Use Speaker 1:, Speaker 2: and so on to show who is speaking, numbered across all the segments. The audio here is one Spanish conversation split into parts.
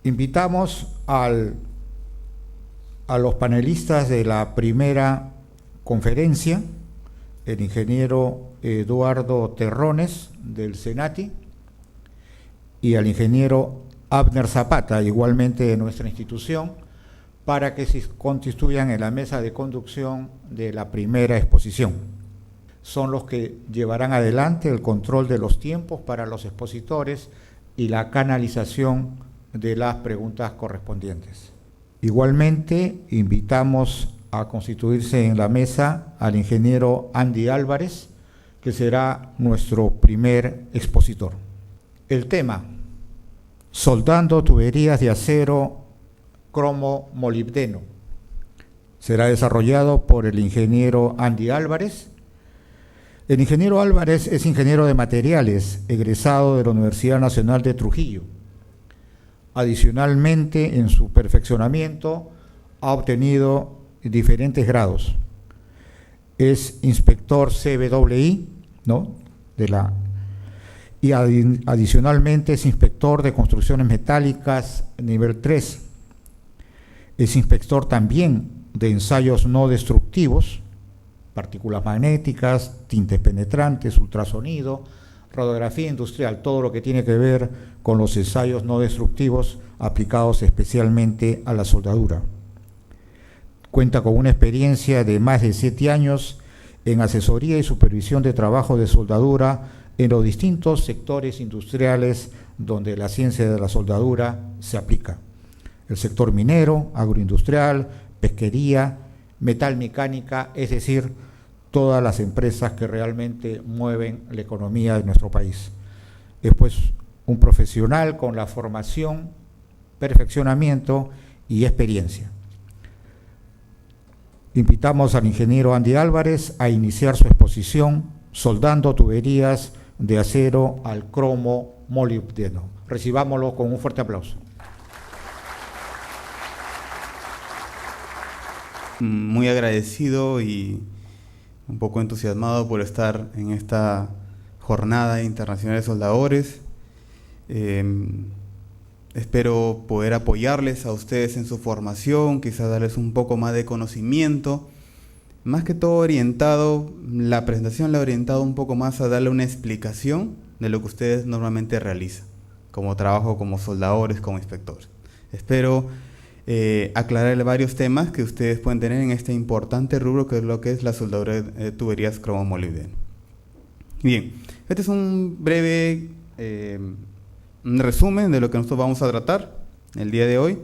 Speaker 1: Invitamos a los panelistas de la primera conferencia, el ingeniero Eduardo Terrones del Senati y al ingeniero Abner Zapata, igualmente de nuestra institución, para que se constituyan en la mesa de conducción de la primera exposición. Son los que llevarán adelante el control de los tiempos para los expositores y la canalización de las preguntas correspondientes. Igualmente, invitamos a constituirse en la mesa al ingeniero Andy Álvarez, que será nuestro primer expositor. El tema: soldando tuberías de acero cromo molibdeno. Será desarrollado por el ingeniero Andy Álvarez. El ingeniero Álvarez es ingeniero de materiales, egresado de la Universidad Nacional de Trujillo. Adicionalmente, en su perfeccionamiento, ha obtenido diferentes grados. Es inspector CBWI, ¿no? Y adicionalmente es inspector de construcciones metálicas nivel 3. Es inspector también de ensayos no destructivos, partículas magnéticas, tintes penetrantes, ultrasonido, radiografía industrial, todo lo que tiene que ver con los ensayos no destructivos aplicados especialmente a la soldadura. Cuenta con una experiencia de más de 7 años en asesoría y supervisión de trabajo de soldadura en los distintos sectores industriales donde la ciencia de la soldadura se aplica. El sector minero, agroindustrial, pesquería, metalmecánica, es decir, todas las empresas que realmente mueven la economía de nuestro país. Es pues un profesional con la formación, perfeccionamiento y experiencia. Invitamos al ingeniero Andy Álvarez a iniciar su exposición soldando tuberías de acero al cromo molibdeno. Recibámoslo con un fuerte aplauso.
Speaker 2: Muy agradecido y un poco entusiasmado por estar en esta jornada internacional de soldadores. Espero poder apoyarles a ustedes en su formación, quizás darles un poco más de conocimiento. Más que todo orientado, la presentación la he orientado un poco más a darle una explicación de lo que ustedes normalmente realizan, como trabajo como soldadores, como inspectores. Espero aclararle varios temas que ustedes pueden tener en este importante rubro que es lo que es la soldadura de tuberías cromo molibdeno. Bien, este es un breve un resumen de lo que nosotros vamos a tratar el día de hoy,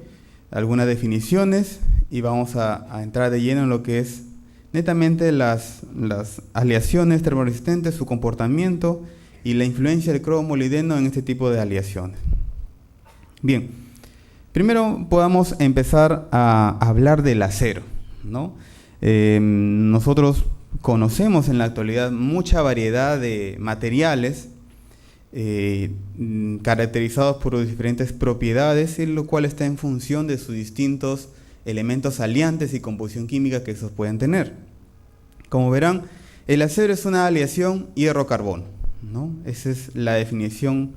Speaker 2: algunas definiciones, y vamos a entrar de lleno en lo que es netamente las aleaciones termoresistentes, su comportamiento y la influencia del cromo molibdeno en este tipo de aleaciones. Bien, primero podamos empezar a hablar del acero, ¿no? Nosotros conocemos en la actualidad mucha variedad de materiales caracterizados por diferentes propiedades, y lo cual está en función de sus distintos elementos aliantes y composición química que esos pueden tener. Como verán, el acero es una aleación hierro-carbono, ¿no? Esa es la definición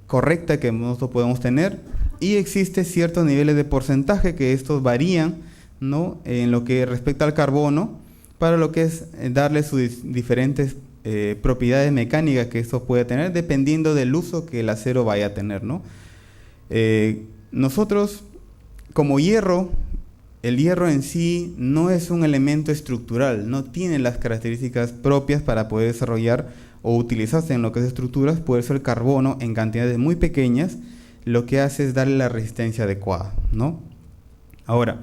Speaker 2: correcta que nosotros podemos tener, y existe ciertos niveles de porcentaje que estos varían, ¿no?, en lo que respecta al carbono, para lo que es darle sus diferentes propiedades mecánicas que esto puede tener dependiendo del uso que el acero vaya a tener, ¿no? Nosotros, como hierro, el hierro en sí no es un elemento estructural, no tiene las características propias para poder desarrollar o utilizarse en lo que es estructuras. Por eso el carbono en cantidades muy pequeñas lo que hace es darle la resistencia adecuada, ¿no? Ahora,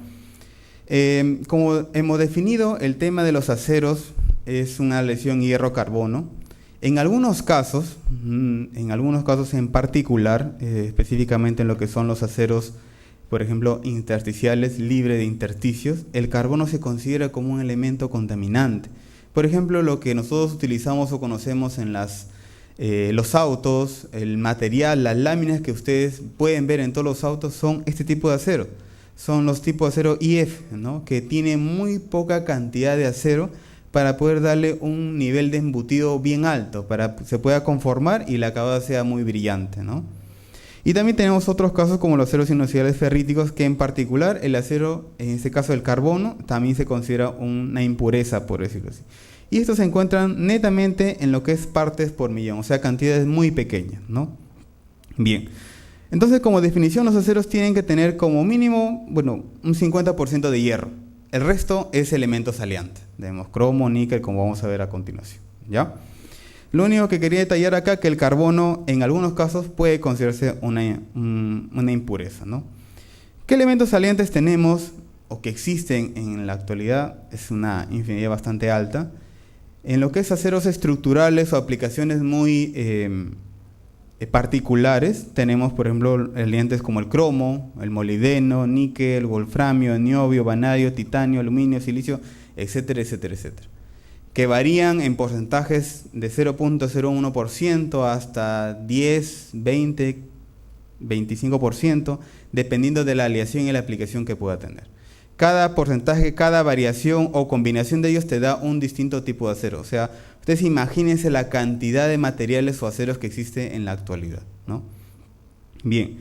Speaker 2: como hemos definido, el tema de los aceros es una aleación hierro-carbono. En algunos casos en particular, específicamente en lo que son los aceros, por ejemplo, intersticiales, libre de intersticios, el carbono se considera como un elemento contaminante. Por ejemplo, lo que nosotros utilizamos o conocemos en los autos, el material, las láminas que ustedes pueden ver en todos los autos son este tipo de acero. Son los tipos de acero IF, ¿no?, que tiene muy poca cantidad de acero para poder darle un nivel de embutido bien alto, para que se pueda conformar y la acabada sea muy brillante, ¿no? Y también tenemos otros casos como los aceros inoxidales ferríticos, que en particular el acero, en este caso el carbono, también se considera una impureza, por decirlo así. Y estos se encuentran netamente en lo que es partes por millón, o sea, cantidades muy pequeñas, ¿no? Bien, entonces como definición los aceros tienen que tener como mínimo, bueno, un 50% de hierro. El resto es elementos aliantes, tenemos cromo, níquel, como vamos a ver a continuación, ¿ya? Lo único que quería detallar acá que el carbono en algunos casos puede considerarse una impureza, ¿no? ¿Qué elementos salientes tenemos o que existen en la actualidad? Es una infinidad bastante alta. En lo que es aceros estructurales o aplicaciones muy particulares, tenemos por ejemplo elementos como el cromo, el molibdeno, níquel, wolframio, niobio, vanadio, titanio, aluminio, silicio, etcétera, etcétera, etcétera, que varían en porcentajes de 0.01% hasta 10, 20, 25%, dependiendo de la aleación y la aplicación que pueda tener. Cada porcentaje, cada variación o combinación de ellos te da un distinto tipo de acero. O sea, ustedes imagínense la cantidad de materiales o aceros que existe en la actualidad, ¿no? Bien,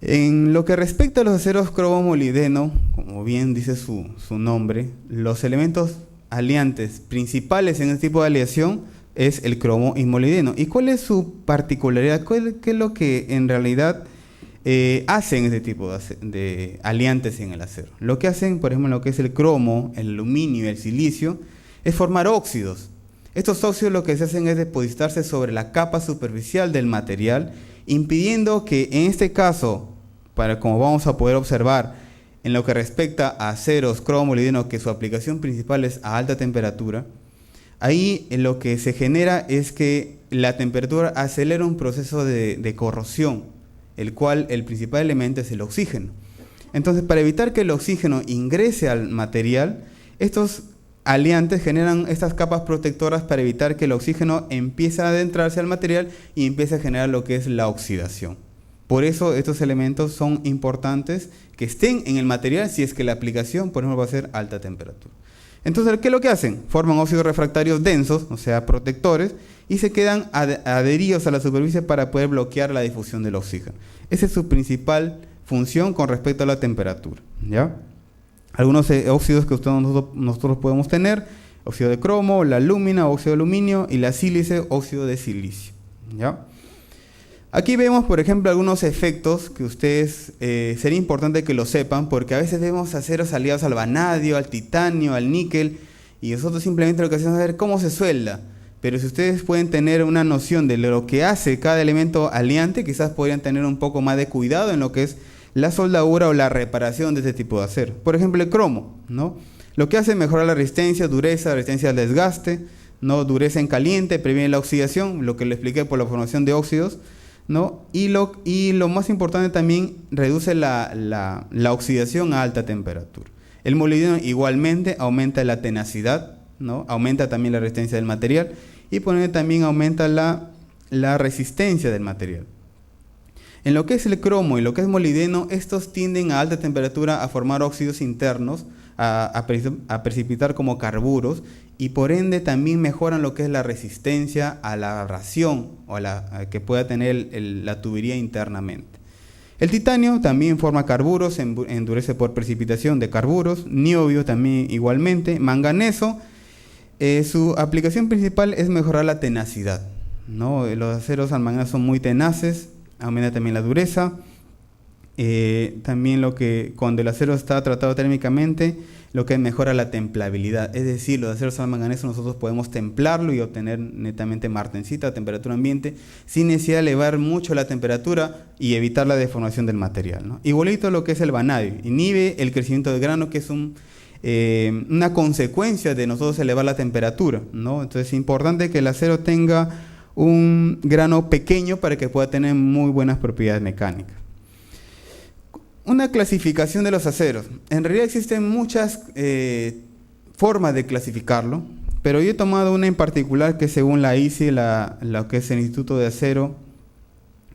Speaker 2: en lo que respecta a los aceros cromo-molibdeno, como bien dice su nombre, los elementos aliantes principales en este tipo de aleación es el cromo y molibdeno. ¿Y cuál es su particularidad? ¿Qué es lo que en realidad hacen este tipo de aliantes en el acero? Lo que hacen, por ejemplo, lo que es el cromo, el aluminio y el silicio, es formar óxidos. Estos óxidos lo que se hacen es depositarse sobre la capa superficial del material, impidiendo que en este caso, como vamos a poder observar, en lo que respecta a aceros, cromo, molibdeno, que su aplicación principal es a alta temperatura, ahí lo que se genera es que la temperatura acelera un proceso de corrosión, el cual el principal elemento es el oxígeno. Entonces, para evitar que el oxígeno ingrese al material, estos aliantes generan estas capas protectoras para evitar que el oxígeno empiece a adentrarse al material y empiece a generar lo que es la oxidación. Por eso estos elementos son importantes que estén en el material si es que la aplicación, por ejemplo, va a ser alta temperatura. Entonces, ¿qué es lo que hacen? Forman óxidos refractarios densos, o sea, protectores, y se quedan adheridos a la superficie para poder bloquear la difusión del oxígeno. Esa es su principal función con respecto a la temperatura, ¿ya? Algunos óxidos que nosotros podemos tener: óxido de cromo, la alúmina, óxido de aluminio, y la sílice, óxido de silicio, ¿ya? Aquí vemos, por ejemplo, algunos efectos que ustedes sería importante que lo sepan, porque a veces vemos aceros aliados al vanadio, al titanio, al níquel, y nosotros simplemente lo que hacemos es ver cómo se suelda. Pero si ustedes pueden tener una noción de lo que hace cada elemento aliante, quizás podrían tener un poco más de cuidado en lo que es la soldadura o la reparación de este tipo de acero. Por ejemplo, el cromo, ¿no? Lo que hace es mejorar la resistencia, dureza, resistencia al desgaste, ¿no? Dureza en caliente, previene la oxidación, lo que le expliqué por la formación de óxidos, ¿no? Y lo más importante también, reduce la oxidación a alta temperatura. El molibdeno igualmente aumenta la tenacidad, ¿no? Aumenta también la resistencia del material y por ende también aumenta la resistencia del material. En lo que es el cromo y lo que es molibdeno, estos tienden a alta temperatura a formar óxidos internos, a precipitar como carburos, y por ende también mejoran lo que es la resistencia a la abrasión o a que pueda tener la tubería internamente. El titanio también forma carburos, endurece por precipitación de carburos. Niobio también igualmente. Manganeso, su aplicación principal es mejorar la tenacidad, ¿no? Los aceros al manganeso son muy tenaces, aumenta también la dureza. También cuando el acero está tratado térmicamente, lo que mejora la templabilidad, es decir, los aceros al manganeso nosotros podemos templarlo y obtener netamente martensita a temperatura ambiente sin necesidad de elevar mucho la temperatura y evitar la deformación del material, ¿no? Igualito lo que es el vanadio, inhibe el crecimiento del grano, que es una consecuencia de nosotros elevar la temperatura, ¿no? Entonces es importante que el acero tenga un grano pequeño para que pueda tener muy buenas propiedades mecánicas. Una clasificación de los aceros. En realidad existen muchas formas de clasificarlo, pero yo he tomado una en particular que según la ICI, lo que es el Instituto de Acero,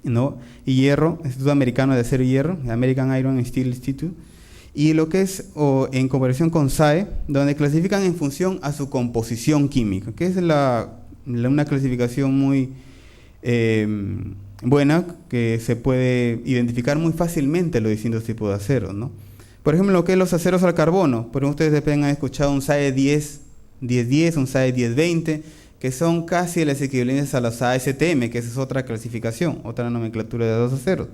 Speaker 2: ¿no? y Hierro, Instituto Americano de Acero y Hierro, American Iron and Steel Institute, y lo que es en comparación con SAE, donde clasifican en función a su composición química, que es una clasificación muy buena, que se puede identificar muy fácilmente los distintos tipos de aceros, ¿no? Por ejemplo, lo que es los aceros al carbono. Por ejemplo, ustedes deben haber escuchado un SAE 1010, un SAE 1020, que son casi las equivalentes a los ASTM, que esa es otra clasificación, otra nomenclatura de los aceros.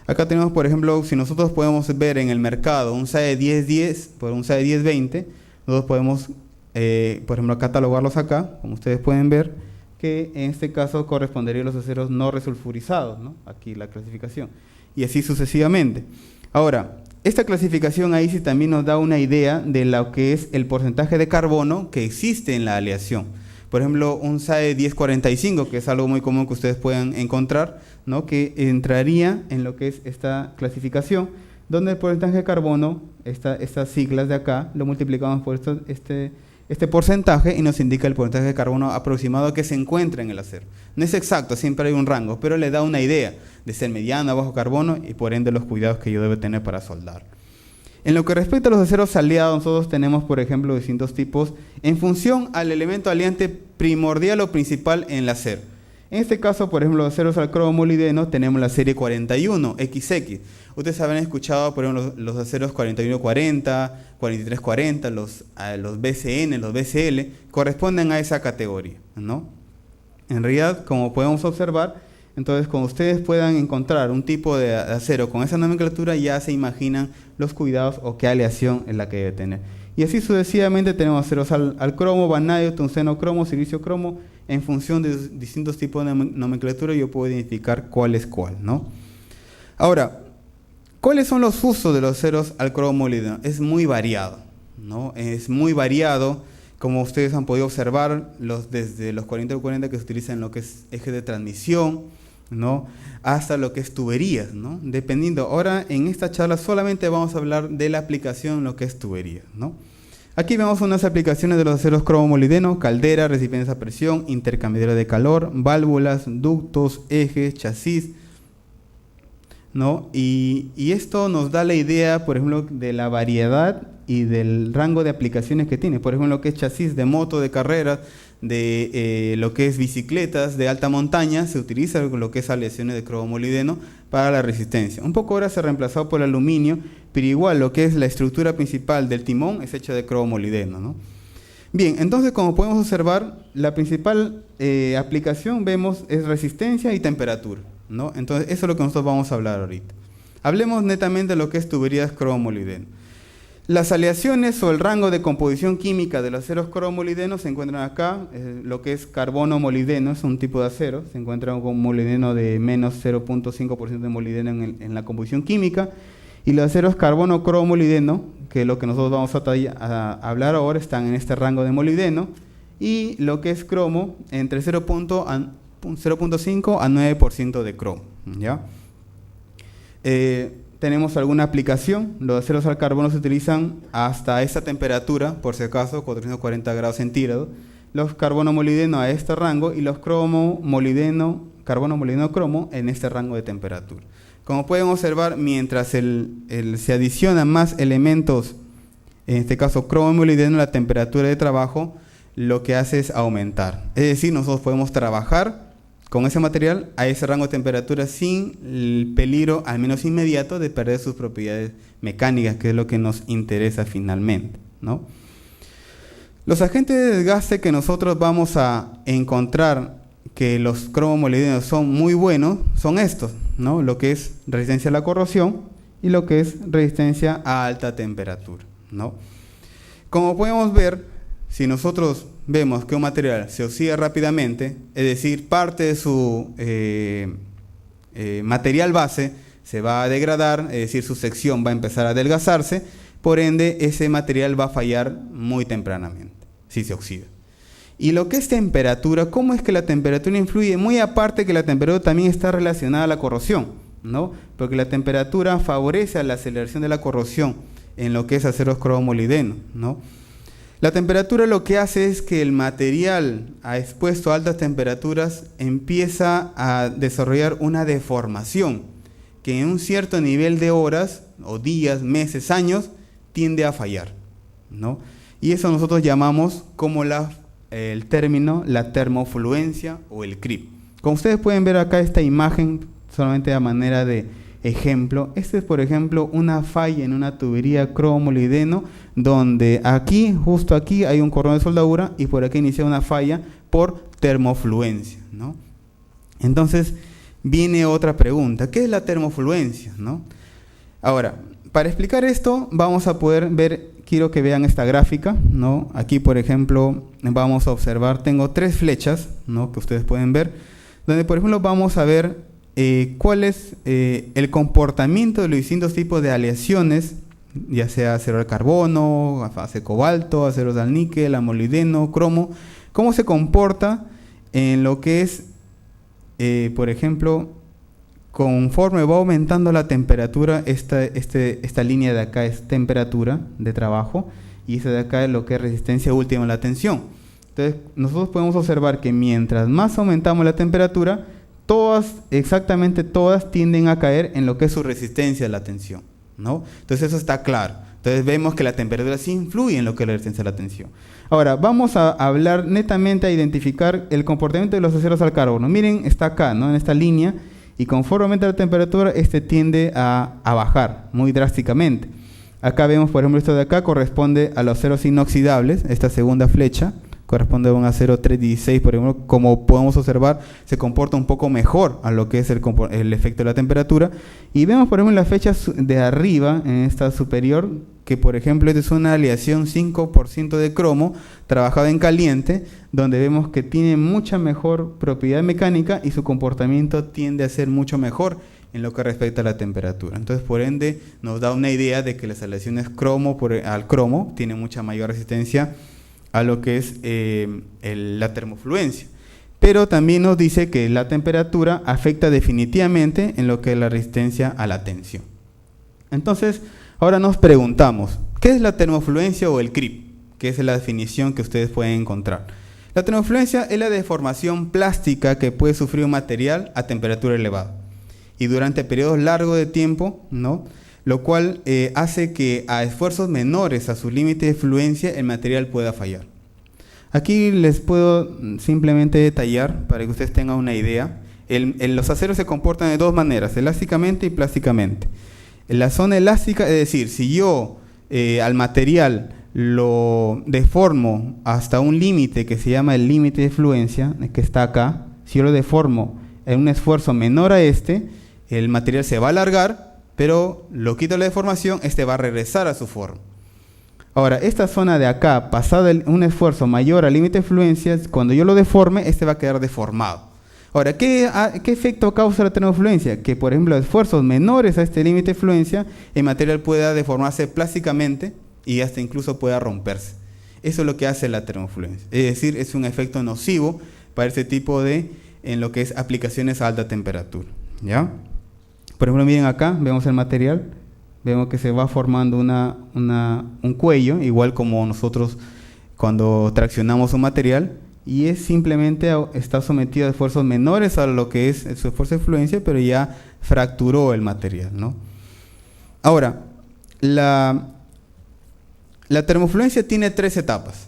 Speaker 2: Acá tenemos, por ejemplo, si nosotros podemos ver en el mercado un SAE 1010 por un SAE 1020, nosotros podemos, por ejemplo, catalogarlos acá, como ustedes pueden ver, que en este caso corresponderían los aceros no resulfurizados, ¿no? Aquí la clasificación, y así sucesivamente. Ahora, esta clasificación ahí sí también nos da una idea de lo que es el porcentaje de carbono que existe en la aleación. Por ejemplo, un SAE 1045, que es algo muy común que ustedes puedan encontrar, ¿no? Que entraría en lo que es esta clasificación, donde el porcentaje de carbono, estas siglas de acá, lo multiplicamos por este porcentaje y nos indica el porcentaje de carbono aproximado que se encuentra en el acero. No es exacto, siempre hay un rango, pero le da una idea de ser mediano, bajo carbono y por ende los cuidados que yo debo tener para soldar. En lo que respecta a los aceros aliados, nosotros tenemos, por ejemplo, distintos tipos en función al elemento aliante primordial o principal en el acero. En este caso, por ejemplo, los aceros al cromo molibdeno tenemos la serie 41XX. Ustedes habrán escuchado, por ejemplo, los aceros 4140, 4340, los BCN, los BCL, corresponden a esa categoría, ¿no? En realidad, como podemos observar, entonces, cuando ustedes puedan encontrar un tipo de acero con esa nomenclatura, ya se imaginan los cuidados o qué aleación es la que debe tener. Y así sucesivamente tenemos aceros al cromo, vanadio, tungsteno cromo, silicio cromo. En función de distintos tipos de nomenclatura, yo puedo identificar cuál es cuál, ¿no? Ahora, ¿cuáles son los usos de los aceros al cromo molibdeno? Es muy variado, ¿no? Es muy variado. Como ustedes han podido observar, desde los 4040 que se utilizan en lo que es eje de transmisión, ¿no? Hasta lo que es tuberías, ¿no? Dependiendo. Ahora, en esta charla solamente vamos a hablar de la aplicación en lo que es tuberías, ¿no? Aquí vemos unas aplicaciones de los aceros cromo molibdeno: caldera, recipientes a presión, intercambiadora de calor, válvulas, ductos, ejes, chasis, ¿no? Y esto nos da la idea, por ejemplo, de la variedad y del rango de aplicaciones que tiene. Por ejemplo, lo que es chasis de moto, de carreras, de lo que es bicicletas de alta montaña, se utiliza lo que es aleaciones de cromo molibdeno para la resistencia. Un poco ahora se ha reemplazado por el aluminio, pero igual lo que es la estructura principal del timón es hecha de cromo molibdeno, ¿no? Bien, entonces como podemos observar, la principal aplicación vemos es resistencia y temperatura, ¿no? Entonces eso es lo que nosotros vamos a hablar ahorita. Hablemos netamente de lo que es tuberías cromo molibdeno. Las aleaciones o el rango de composición química de los aceros cromo molibdeno se encuentran acá. Lo que es carbono molibdeno es un tipo de acero, se encuentra con molibdeno de menos 0.5% de molibdeno en la composición química, y los aceros carbono cromo molibdeno, que es lo que nosotros vamos a hablar ahora, están en este rango de molibdeno, y lo que es cromo entre 0.5 a 9% de cromo, ¿ya? Tenemos alguna aplicación. Los aceros al carbono se utilizan hasta esta temperatura, por si acaso, 440 grados centígrados. Los carbono molibdeno a este rango y los cromo molibdeno, carbono molibdeno cromo en este rango de temperatura. Como pueden observar, mientras se adicionan más elementos, en este caso cromo molibdeno, la temperatura de trabajo lo que hace es aumentar. Es decir, nosotros podemos trabajar con ese material a ese rango de temperatura sin el peligro, al menos inmediato, de perder sus propiedades mecánicas, que es lo que nos interesa finalmente, ¿no? Los agentes de desgaste que nosotros vamos a encontrar que los cromo molibdenos son muy buenos son estos, ¿no? Lo que es resistencia a la corrosión y lo que es resistencia a alta temperatura, ¿no? Como podemos ver, si nosotros vemos que un material se oxida rápidamente, es decir, parte de su material base se va a degradar, es decir, su sección va a empezar a adelgazarse, por ende ese material va a fallar muy tempranamente, si se oxida. Y lo que es temperatura, ¿cómo es que la temperatura influye? Muy aparte que la temperatura también está relacionada a la corrosión, ¿no? Porque la temperatura favorece a la aceleración de la corrosión en lo que es aceros cromo molibdeno, ¿no? La temperatura lo que hace es que el material expuesto a altas temperaturas empieza a desarrollar una deformación que en un cierto nivel de horas o días, meses, años tiende a fallar, ¿no? Y eso nosotros llamamos como el término la termofluencia o el creep. Como ustedes pueden ver acá esta imagen, solamente a manera de ejemplo, este es por ejemplo una falla en una tubería cromo-molibdeno, donde aquí, justo aquí, hay un cordón de soldadura y por aquí inicia una falla por termofluencia, ¿no? Entonces viene otra pregunta, ¿qué es la termofluencia, ¿no? Ahora, para explicar esto vamos a poder ver, quiero que vean esta gráfica, ¿no? Aquí por ejemplo vamos a observar, tengo 3 flechas, ¿no?, que ustedes pueden ver, donde por ejemplo vamos a ver cuál es el comportamiento de los distintos tipos de aleaciones, ya sea acero al carbono, acero cobalto, aceros al níquel, a molibdeno, cromo, cómo se comporta en lo que es, por ejemplo, conforme va aumentando la temperatura, esta línea de acá es temperatura de trabajo y esta de acá es lo que es resistencia última a la tensión. Entonces, nosotros podemos observar que mientras más aumentamos la temperatura, exactamente todas tienden a caer en lo que es su resistencia a la tensión, ¿no? Entonces eso está claro. Entonces vemos que la temperatura sí influye en lo que es la resistencia a la tensión. Ahora, vamos a hablar netamente, a identificar el comportamiento de los aceros al carbono. Miren, está acá, ¿no?, en esta línea, y conforme aumenta la temperatura, tiende a bajar muy drásticamente. Acá vemos, por ejemplo, esto de acá corresponde a los aceros inoxidables, esta segunda flecha, corresponde a un acero 316, por ejemplo, como podemos observar, se comporta un poco mejor a lo que es el efecto de la temperatura. Y vemos, por ejemplo, en la flecha de arriba, en esta superior, que por ejemplo, esta es una aleación 5% de cromo, trabajada en caliente, donde vemos que tiene mucha mejor propiedad mecánica y su comportamiento tiende a ser mucho mejor en lo que respecta a la temperatura. Entonces, por ende, nos da una idea de que las aleaciones al cromo tienen mucha mayor resistencia a lo que es la termofluencia. Pero también nos dice que la temperatura afecta definitivamente en lo que es la resistencia a la tensión. Entonces, ahora nos preguntamos, ¿qué es la termofluencia o el CRIP? Que es la definición que ustedes pueden encontrar. La termofluencia es la deformación plástica que puede sufrir un material a temperatura elevada y durante periodos largos de tiempo, ¿no?, lo cual hace que a esfuerzos menores a su límite de fluencia el material pueda fallar. Aquí les puedo simplemente detallar para que ustedes tengan una idea. Los aceros se comportan de 2 maneras, elásticamente y plásticamente. En la zona elástica, es decir, si yo al material lo deformo hasta un límite que se llama el límite de fluencia, que está acá, si yo lo deformo en un esfuerzo menor a el material se va a alargar, pero lo quito la deformación, va a regresar a su forma. Ahora, esta zona de acá, pasada un esfuerzo mayor al límite de fluencia, cuando yo lo deforme, va a quedar deformado. Ahora, ¿qué efecto causa la termofluencia? Que, por ejemplo, esfuerzos menores a este límite de fluencia, el material pueda deformarse plásticamente y hasta incluso pueda romperse. Eso es lo que hace la termofluencia. Es decir, es un efecto nocivo para este tipo en lo que es aplicaciones a alta temperatura, ¿ya? Por ejemplo, miren acá, vemos el material, vemos que se va formando un cuello, igual como nosotros cuando traccionamos un material, y simplemente está sometido a esfuerzos menores a lo que es su esfuerzo de fluencia, pero ya fracturó el material, ¿no? Ahora, la termofluencia tiene 3 etapas.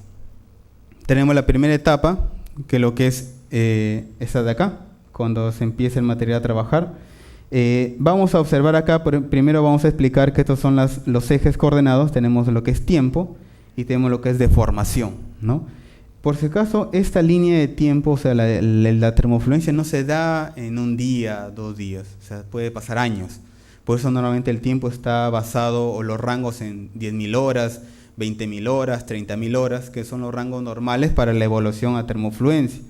Speaker 2: Tenemos la primera etapa, que lo que es esta de acá, cuando se empieza el material a trabajar. Vamos a observar acá, primero vamos a explicar que estos son los ejes coordenados. Tenemos lo que es tiempo y tenemos lo que es deformación, ¿no? Por si acaso, esta línea de tiempo, o sea, la termofluencia no se da en un día, 2 días, o sea, puede pasar años. Por eso normalmente el tiempo está basado, o los rangos, en 10.000 horas, 20.000 horas, 30.000 horas, que son los rangos normales para la evolución a termofluencia.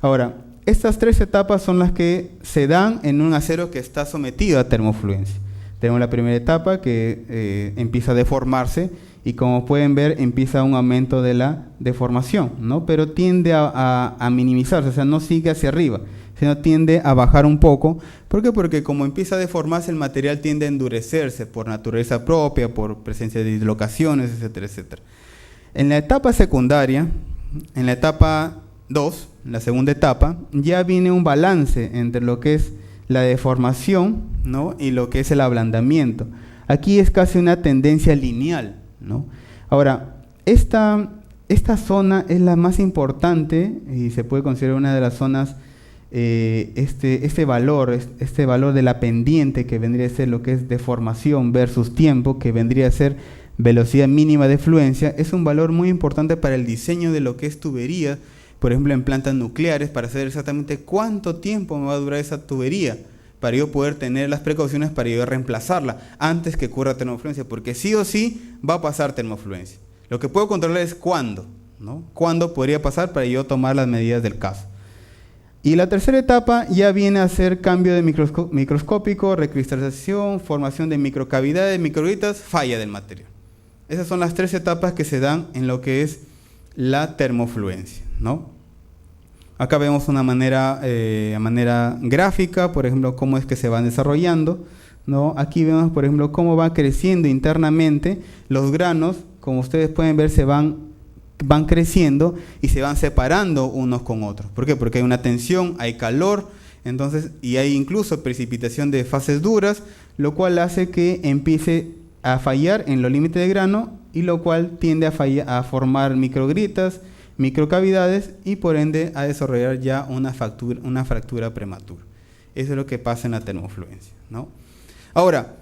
Speaker 2: Ahora, estas 3 etapas son las que se dan en un acero que está sometido a termofluencia. Tenemos la primera etapa que empieza a deformarse y, como pueden ver, empieza un aumento de la deformación, ¿no? Pero tiende a minimizarse, o sea, no sigue hacia arriba, sino tiende a bajar un poco. ¿Por qué? Porque como empieza a deformarse, el material tiende a endurecerse por naturaleza propia, por presencia de dislocaciones, etcétera, etcétera. En la etapa secundaria, en la etapa 2, la segunda etapa, ya viene un balance entre lo que es la deformación, ¿no?, y lo que es el ablandamiento. Aquí es casi una tendencia lineal, ¿no? Ahora, esta zona es la más importante y se puede considerar una de las zonas este valor de la pendiente, que vendría a ser lo que es deformación versus tiempo, que vendría a ser velocidad mínima de fluencia, es un valor muy importante para el diseño de lo que es tubería, por ejemplo en plantas nucleares, para saber exactamente cuánto tiempo me va a durar esa tubería, para yo poder tener las precauciones para yo reemplazarla antes que ocurra termofluencia, porque sí o sí va a pasar termofluencia. Lo que puedo controlar es cuándo, ¿no? Cuándo podría pasar para yo tomar las medidas del caso. Y la tercera etapa ya viene a ser cambio de microscópico, recristalización, formación de microcavidades, microgrietas, falla del material. Esas son las 3 etapas que se dan en lo que es la termofluencia, ¿no? Acá vemos una manera gráfica, por ejemplo, cómo es que se van desarrollando, ¿no? Aquí vemos, por ejemplo, cómo va creciendo internamente los granos. Como ustedes pueden ver, van creciendo y se van separando unos con otros. ¿Por qué? Porque hay una tensión, hay calor, entonces, y hay incluso precipitación de fases duras, lo cual hace que empiece a fallar en los límites de grano, y lo cual tiende a formar microgrietas, microcavidades, y por ende a desarrollar ya una fractura prematura. Eso es lo que pasa en la termofluencia, ¿no? Ahora,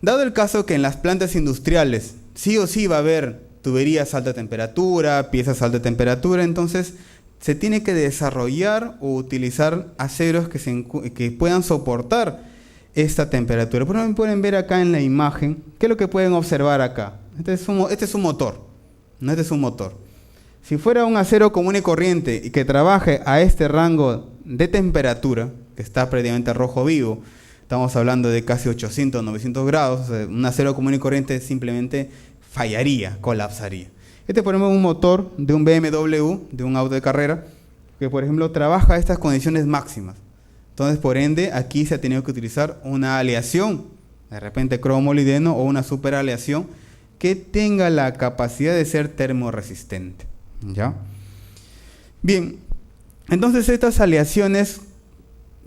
Speaker 2: dado el caso que en las plantas industriales sí o sí va a haber tuberías a alta temperatura, piezas a alta temperatura, entonces se tiene que desarrollar o utilizar aceros que puedan soportar esta temperatura. Por ejemplo, pueden ver acá en la imagen, ¿qué es lo que pueden observar acá? Este es un motor, ¿no? Este es un motor. Si fuera un acero común y corriente y que trabaje a este rango de temperatura, que está prácticamente rojo vivo, estamos hablando de casi 800, 900 grados, o sea, un acero común y corriente simplemente fallaría, colapsaría. Este, por ejemplo, es un motor de un BMW, de un auto de carrera, que por ejemplo trabaja a estas condiciones máximas. Entonces, por ende, aquí se ha tenido que utilizar una aleación, de repente cromo-molibdeno o una superaleación, que tenga la capacidad de ser termorresistente, ¿ya? Bien, entonces estas aleaciones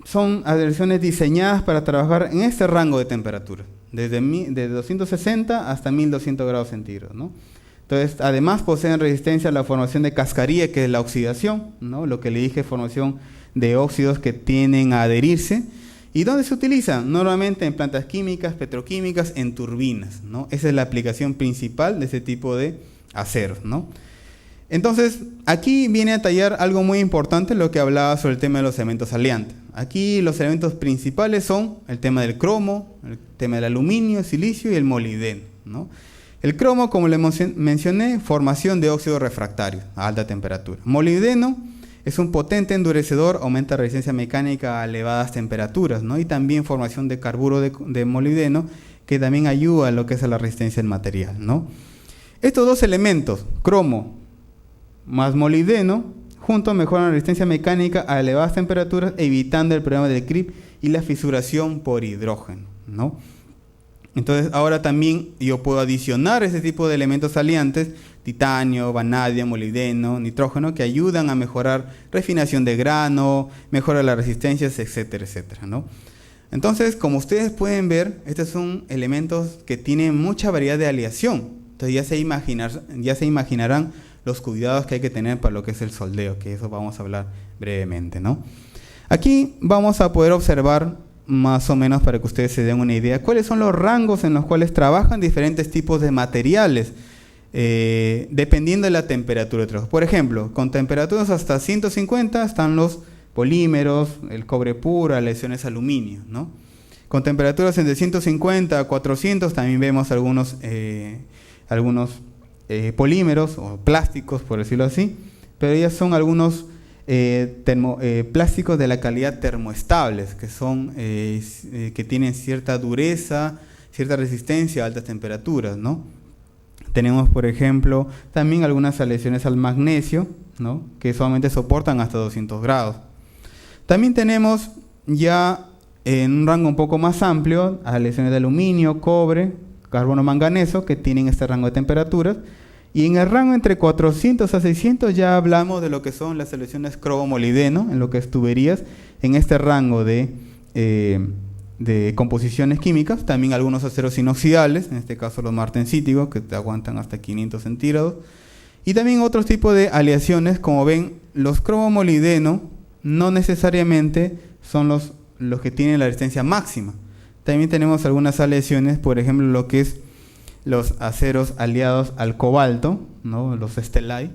Speaker 2: son aleaciones diseñadas para trabajar en este rango de temperatura, desde 260 hasta 1200 grados centígrados, ¿no? Entonces, además poseen resistencia a la formación de cascarilla, que es la oxidación, ¿no? Lo que le dije, formación de óxidos que tienden a adherirse. ¿Y dónde se utilizan? Normalmente en plantas químicas, petroquímicas, en turbinas, ¿no? Esa es la aplicación principal de ese tipo de aceros, ¿no? Entonces, aquí viene a tallar algo muy importante, lo que hablaba sobre el tema de los elementos aliantes. Aquí los elementos principales son el tema del cromo, el tema del aluminio, el silicio y el molibdeno, ¿no? El cromo, como le mencioné, formación de óxido refractario a alta temperatura. Molibdeno es un potente endurecedor, aumenta resistencia mecánica a elevadas temperaturas, ¿no? Y también formación de carburo de molibdeno, que también ayuda a lo que es a la resistencia del material, ¿no? Estos dos elementos, cromo más molibdeno, juntos mejoran la resistencia mecánica a elevadas temperaturas, evitando el problema del creep y la fisuración por hidrógeno, ¿no? Entonces, ahora también yo puedo adicionar ese tipo de elementos aliantes, titanio, vanadio, molibdeno, nitrógeno, que ayudan a mejorar refinación de grano, mejora las resistencias, etcétera, etcétera, ¿no? Entonces, como ustedes pueden ver, estos son elementos que tienen mucha variedad de aleación. Entonces, ya se imaginarán los cuidados que hay que tener para lo que es el soldeo, que eso vamos a hablar brevemente, ¿no? Aquí vamos a poder observar más o menos, para que ustedes se den una idea, cuáles son los rangos en los cuales trabajan diferentes tipos de materiales, dependiendo de la temperatura de trabajo. Por ejemplo, con temperaturas hasta 150 están los polímeros, el cobre puro, aleaciones aluminio, ¿no? Con temperaturas entre 150 a 400 también vemos algunos polímeros o plásticos, por decirlo así, pero ya son algunos plásticos de la calidad termoestables, que son que tienen cierta dureza, cierta resistencia a altas temperaturas, ¿no? Tenemos, por ejemplo, también algunas aleaciones al magnesio, ¿no? Que solamente soportan hasta 200 grados. También tenemos ya en un rango un poco más amplio aleaciones de aluminio, cobre, carbono manganeso, que tienen este rango de temperaturas. Y en el rango entre 400 a 600 ya hablamos de lo que son las aleaciones cromo-molibdeno, en lo que es tuberías, en este rango de composiciones químicas. También algunos aceros inoxidables, en este caso los martensíticos, que te aguantan hasta 500 centígrados. Y también otros tipos de aleaciones, como ven, los cromo-molibdeno no necesariamente son los que tienen la resistencia máxima. También tenemos algunas aleaciones, por ejemplo, lo que es los aceros aliados al cobalto, ¿no? Los Stellite,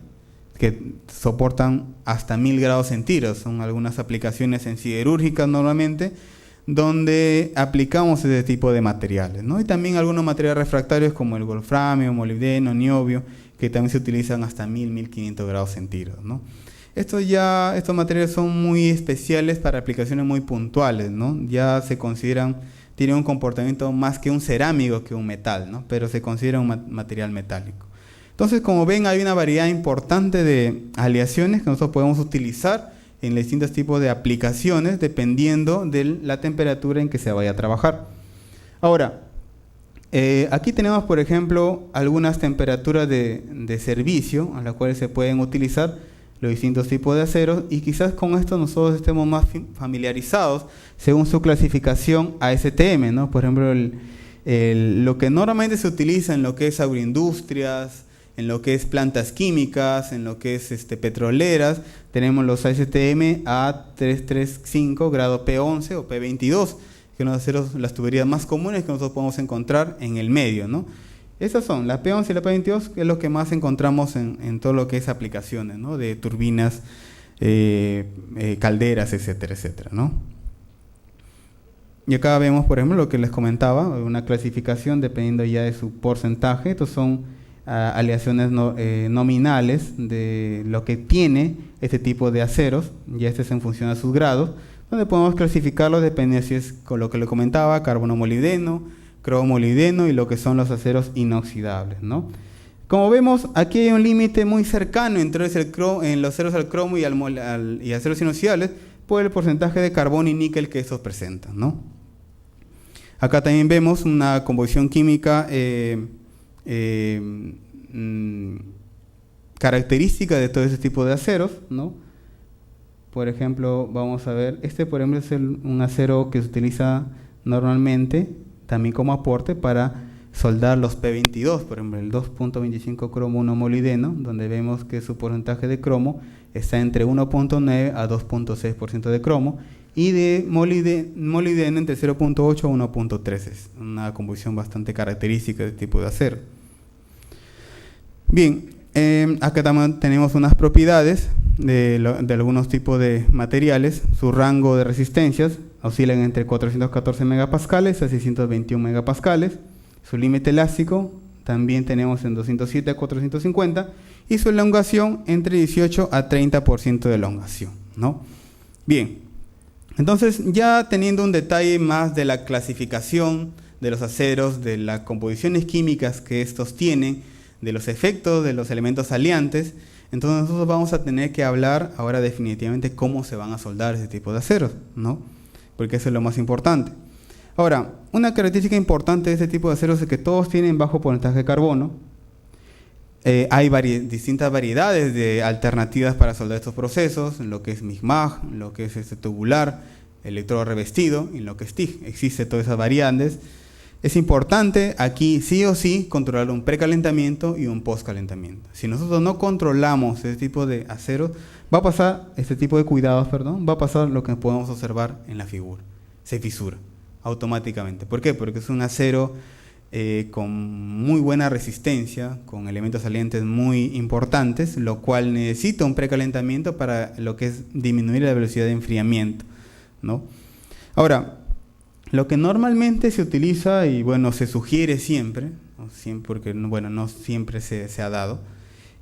Speaker 2: que soportan hasta 1000 grados centígrados. Son algunas aplicaciones en siderúrgicas normalmente, donde aplicamos ese tipo de materiales, ¿no? Y también algunos materiales refractarios como el wolframio, molibdeno, niobio, que también se utilizan hasta 1000-1500 grados centígrados, ¿no? Estos materiales son muy especiales para aplicaciones muy puntuales, ¿no? Ya se consideran, tienen un comportamiento más que un cerámico que un metal, ¿no? Pero se considera un material metálico. Entonces, como ven, hay una variedad importante de aleaciones que nosotros podemos utilizar en distintos tipos de aplicaciones dependiendo de la temperatura en que se vaya a trabajar. Ahora, aquí tenemos, por ejemplo, algunas temperaturas de servicio a las cuales se pueden utilizar los distintos tipos de aceros, y quizás con esto nosotros estemos más familiarizados según su clasificación ASTM, ¿no? Por ejemplo, lo que normalmente se utiliza en lo que es agroindustrias, en lo que es plantas químicas, en lo que es petroleras, tenemos los ASTM A335 grado P11 o P22, que son los aceros, las tuberías más comunes que nosotros podemos encontrar en el medio, ¿no? Esas son, la P11 y la P22, que es lo que más encontramos en todo lo que es aplicaciones, ¿no? De turbinas, calderas, etcétera, etcétera, ¿no? Y acá vemos, por ejemplo, lo que les comentaba, una clasificación dependiendo ya de su porcentaje. Estos son aleaciones nominales de lo que tiene este tipo de aceros, y este es en función a sus grados, donde podemos clasificarlos dependiendo si es con lo que le comentaba, carbono molibdeno, cromo molibdeno y lo que son los aceros inoxidables, ¿no? Como vemos, aquí hay un límite muy cercano entre en los aceros al cromo y aceros inoxidables por el porcentaje de carbono y níquel que estos presentan, ¿no? Acá también vemos una composición química característica de todo ese tipo de aceros, ¿no? Por ejemplo, vamos a ver, por ejemplo es un acero que se utiliza normalmente también como aporte para soldar los P22, por ejemplo el 2.25 cromo 1 molibdeno, donde vemos que su porcentaje de cromo está entre 1.9 a 2.6% de cromo, y de molibdeno entre 0.8 a 1.13, es una composición bastante característica de este tipo de acero. Bien, acá también tenemos unas propiedades de algunos tipos de materiales. Su rango de resistencias oscilan entre 414 megapascales a 621 megapascales. Su límite elástico también tenemos en 207 a 450, y su elongación entre 18 a 30% de elongación, ¿no? Bien, entonces ya teniendo un detalle más de la clasificación de los aceros, de las composiciones químicas que estos tienen, de los efectos de los elementos aliantes, entonces nosotros vamos a tener que hablar ahora definitivamente cómo se van a soldar ese tipo de aceros, ¿no? Porque eso es lo más importante. Ahora, una característica importante de este tipo de aceros es que todos tienen bajo porcentaje de carbono. Hay distintas variedades de alternativas para soldar estos procesos, en lo que es MIG-MAG, en lo que es tubular, electrodo revestido, y en lo que es TIG. Existen todas esas variantes. Es importante aquí sí o sí controlar un precalentamiento y un postcalentamiento. Si nosotros no controlamos este tipo de aceros, va a pasar, este tipo de cuidados, perdón, va a pasar lo que podemos observar en la figura. Se fisura automáticamente. ¿Por qué? Porque es un acero con muy buena resistencia, con elementos salientes muy importantes, lo cual necesita un precalentamiento para lo que es disminuir la velocidad de enfriamiento, ¿no? Ahora, lo que normalmente se utiliza, y bueno, se sugiere siempre, porque bueno, no siempre se ha dado,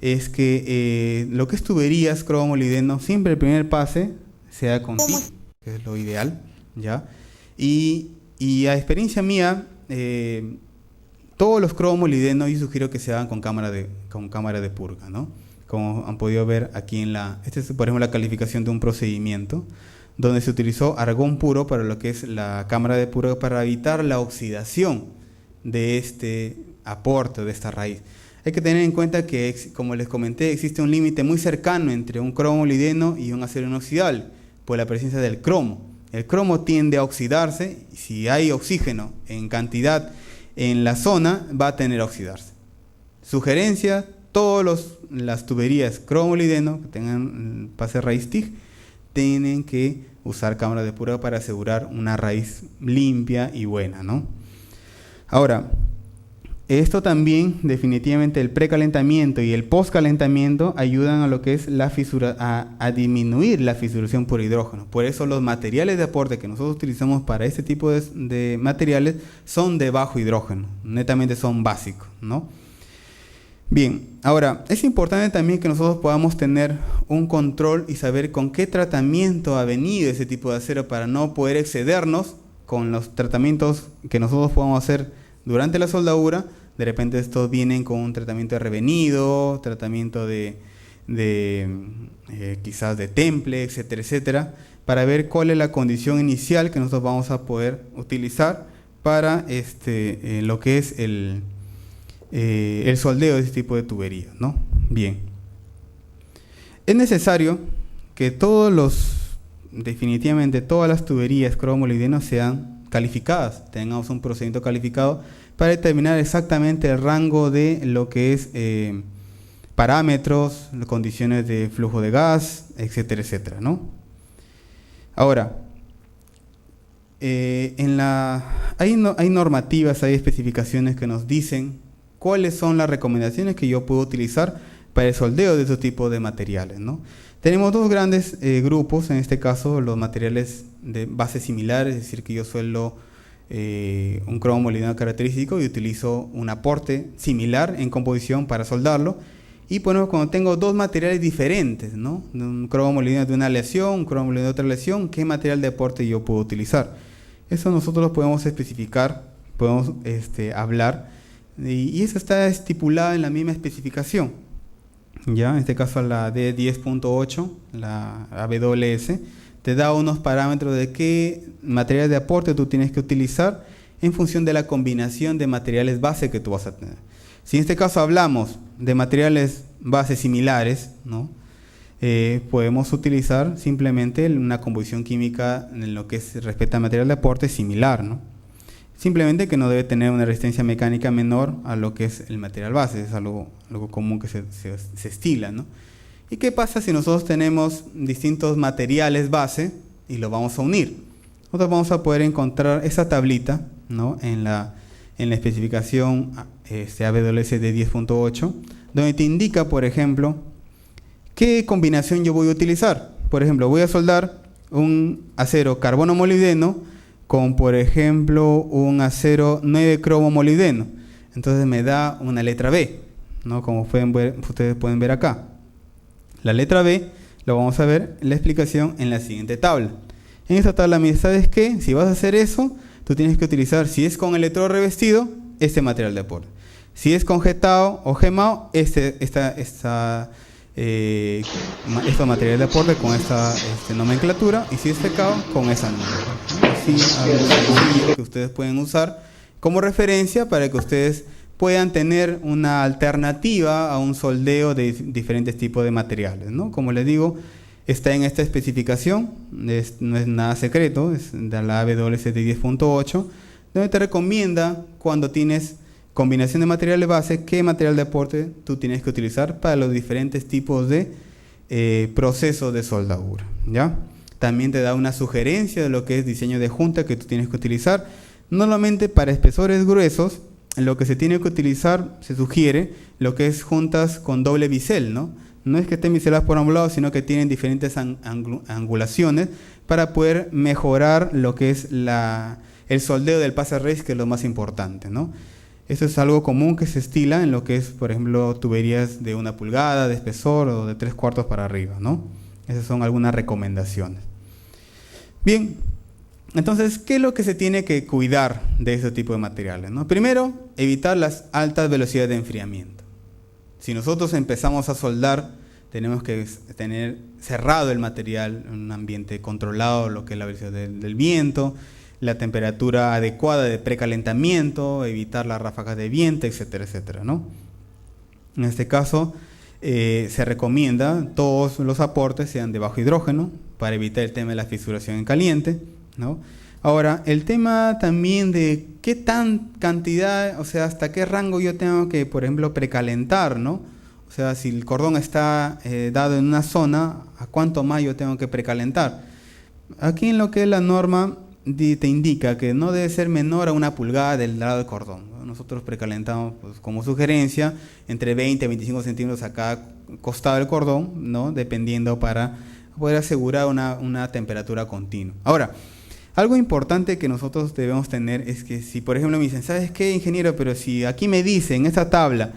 Speaker 2: es que lo que es tuberías, cromo molibdeno, siempre el primer pase sea con TIG, que es lo ideal, ¿ya? Y a experiencia mía, todos los cromo molibdeno yo sugiero que se hagan con cámara de purga, ¿no? Como han podido ver aquí esta es por ejemplo la calificación de un procedimiento donde se utilizó argón puro para lo que es la cámara de purga para evitar la oxidación de este aporte, de esta raíz. Hay que tener en cuenta que, como les comenté, existe un límite muy cercano entre un cromo molibdeno y un acero inoxidable, por la presencia del cromo. El cromo tiende a oxidarse, y si hay oxígeno en cantidad en la zona, va a tender a oxidarse. Sugerencia, todas las tuberías cromo molibdeno que tengan pase raíz TIG, tienen que usar cámara de depurador para asegurar una raíz limpia y buena, ¿no? Ahora, esto también, definitivamente, el precalentamiento y el postcalentamiento ayudan a lo que es la fisura, a disminuir la fisuración por hidrógeno. Por eso los materiales de aporte que nosotros utilizamos para este tipo de materiales son de bajo hidrógeno, netamente son básicos, ¿no? Bien, ahora, es importante también que nosotros podamos tener un control y saber con qué tratamiento ha venido ese tipo de acero para no poder excedernos con los tratamientos que nosotros podamos hacer durante la soldadura. De repente estos vienen con un tratamiento de revenido, tratamiento quizás de temple, etcétera, etcétera, para ver cuál es la condición inicial que nosotros vamos a poder utilizar para lo que es el soldeo de este tipo de tuberías, ¿no? Bien. Es necesario que definitivamente todas las tuberías cromo-molibdeno sean calificadas, tengamos un procedimiento calificado para determinar exactamente el rango de lo que es parámetros, condiciones de flujo de gas, etcétera, etcétera, ¿no? Ahora, hay normativas, hay especificaciones que nos dicen cuáles son las recomendaciones que yo puedo utilizar para el soldeo de estos tipos de materiales, ¿no? Tenemos dos grandes grupos, en este caso los materiales de base similar, es decir, que yo sueldo un cromo-molibdeno característico y utilizo un aporte similar en composición para soldarlo. Y bueno, cuando tengo dos materiales diferentes, ¿no? Un cromo-molibdeno de una aleación, un cromo-molibdeno de otra aleación, ¿qué material de aporte yo puedo utilizar? Eso nosotros lo podemos especificar, podemos hablar, y eso está estipulado en la misma especificación. Ya, en este caso la D10.8, la AWS, te da unos parámetros de qué materiales de aporte tú tienes que utilizar en función de la combinación de materiales base que tú vas a tener. Si en este caso hablamos de materiales base similares, ¿no? Podemos utilizar simplemente una composición química en lo que respecta a material de aporte similar, ¿no? Simplemente que no debe tener una resistencia mecánica menor a lo que es el material base, es algo común que se estila, ¿no? ¿Y qué pasa si nosotros tenemos distintos materiales base y los vamos a unir? Nosotros vamos a poder encontrar esa tablita, ¿no? en la especificación AWS de 10.8, donde te indica, por ejemplo, qué combinación yo voy a utilizar. Por ejemplo, voy a soldar un acero carbono-molibdeno con, por ejemplo, un acero 9 cromo-molibdeno. Entonces me da una letra B, ¿no? Como ustedes pueden ver acá. La letra B lo vamos a ver en la explicación en la siguiente tabla. En esta tabla, ¿sabes qué? Si vas a hacer eso, tú tienes que utilizar, si es con electrodo revestido, este material de aporte. Si es con jetado o gemado, estos materiales de aporte con esta nomenclatura, y si es secado, con esa nomenclatura. Así, algo sencillo que ustedes pueden usar como referencia para que ustedes puedan tener una alternativa a un soldeo de diferentes tipos de materiales, ¿no? Como les digo, está en esta especificación, no es nada secreto, es de la AWS 10.8, donde te recomienda, cuando tienes combinación de materiales base, qué material de aporte tú tienes que utilizar para los diferentes tipos de procesos de soldadura, ¿ya? También te da una sugerencia de lo que es diseño de junta que tú tienes que utilizar. Normalmente para espesores gruesos, lo que se tiene que utilizar, se sugiere, lo que es juntas con doble bisel, ¿no? No es que estén biseladas por ambos lados, sino que tienen diferentes angulaciones para poder mejorar lo que es el soldeo del pase raíz, que es lo más importante, ¿no? Esto es algo común que se estila en lo que es, por ejemplo, tuberías de 1 pulgada de espesor o de 3/4 para arriba, ¿no? Esas son algunas recomendaciones. Bien, entonces, ¿qué es lo que se tiene que cuidar de ese tipo de materiales, ¿no? Primero, evitar las altas velocidades de enfriamiento. Si nosotros empezamos a soldar, tenemos que tener cerrado el material en un ambiente controlado, lo que es la velocidad del viento, la temperatura adecuada de precalentamiento, evitar las ráfagas de viento, etcétera, etcétera, ¿no? En este caso, se recomienda todos los aportes sean de bajo hidrógeno para evitar el tema de la fisuración en caliente, ¿no? Ahora, el tema también de qué tan cantidad, o sea, hasta qué rango yo tengo que, por ejemplo, precalentar, ¿no? O sea, si el cordón está dado en una zona, ¿a cuánto más yo tengo que precalentar? Aquí en lo que es la norma te indica que no debe ser menor a 1 pulgada del lado del cordón. Nosotros precalentamos, pues, como sugerencia, entre 20 y 25 centímetros a cada costado del cordón, ¿no? Dependiendo, para poder asegurar una temperatura continua. Ahora, algo importante que nosotros debemos tener es que si, por ejemplo, me dicen, ¿sabes qué, ingeniero? Pero si aquí me dice en esta tabla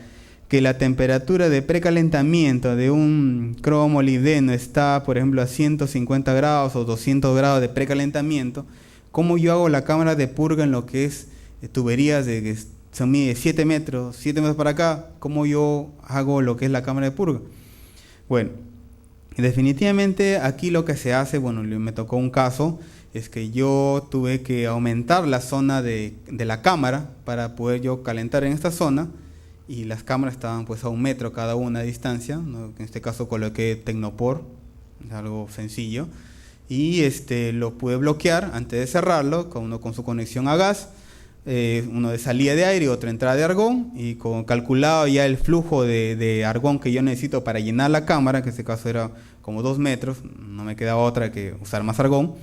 Speaker 2: que la temperatura de precalentamiento de un cromo molibdeno está, por ejemplo, a 150 grados o 200 grados de precalentamiento, ¿cómo yo hago la cámara de purga en lo que es tuberías de que son 7 metros para acá? ¿Cómo yo hago lo que es la cámara de purga? Bueno, definitivamente aquí lo que se hace, bueno, me tocó un caso, es que yo tuve que aumentar la zona de la cámara para poder yo calentar en esta zona, y las cámaras estaban pues a 1 metro cada una de distancia, ¿no? En este caso coloqué Tecnopor, algo sencillo, y lo pude bloquear antes de cerrarlo, uno con su conexión a gas, uno de salida de aire y otro entrada de argón, y con calculado ya el flujo de argón que yo necesito para llenar la cámara, que en este caso era como 2 metros, no me quedaba otra que usar más argón,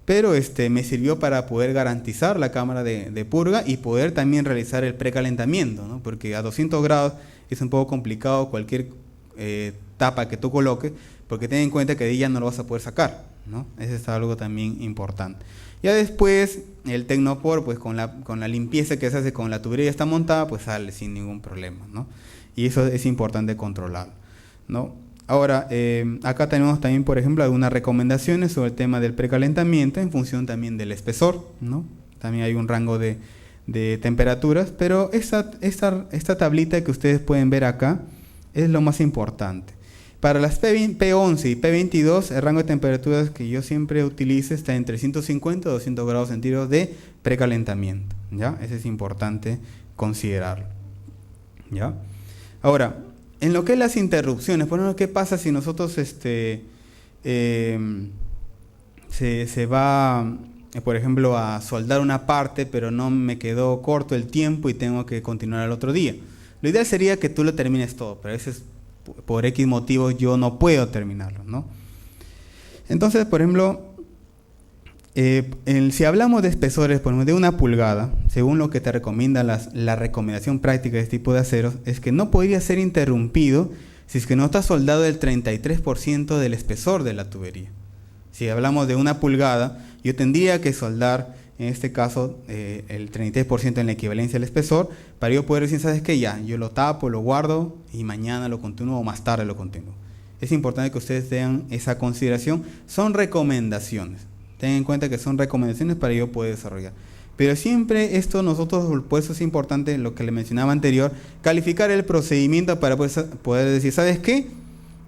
Speaker 2: pero me sirvió para poder garantizar la cámara de purga y poder también realizar el precalentamiento, ¿no? Porque a 200 grados es un poco complicado cualquier tapa que tú coloques, porque ten en cuenta que de ella no lo vas a poder sacar, ¿no? Eso es algo también importante. Ya después el Tecnopor, pues con la limpieza que se hace con la tubería está montada, pues sale sin ningún problema, ¿no? Y eso es importante controlar, ¿no? Ahora, acá tenemos también, por ejemplo, algunas recomendaciones sobre el tema del precalentamiento en función también del espesor, ¿no? También hay un rango de temperaturas, pero esta tablita que ustedes pueden ver acá es lo más importante. Para las P11 y P22, el rango de temperaturas que yo siempre utilizo está entre 150 y 200 grados centígrados de precalentamiento, ¿ya? Eso es importante considerarlo, ¿ya? Ahora, en lo que es las interrupciones, por ejemplo, ¿qué pasa si nosotros se va, por ejemplo, a soldar una parte, pero no me quedó corto el tiempo y tengo que continuar al otro día? Lo ideal sería que tú lo termines todo, pero a veces por X motivos yo no puedo terminarlo, ¿no? Entonces, por ejemplo, si hablamos de espesores, por ejemplo, de 1 pulgada, según lo que te recomienda la recomendación práctica de este tipo de aceros, es que no podría ser interrumpido si es que no está soldado el 33% del espesor de la tubería. Si hablamos de 1 pulgada, yo tendría que soldar, en este caso, el 33% en la equivalencia del espesor, para yo poder decir, ¿sabes qué? Ya, yo lo tapo, lo guardo y mañana lo continúo o más tarde lo continúo. Es importante que ustedes tengan esa consideración. Son recomendaciones. Ten en cuenta que son recomendaciones para yo poder desarrollar. Pero siempre esto nosotros, por eso es importante lo que le mencionaba anterior, calificar el procedimiento para poder decir, ¿sabes qué?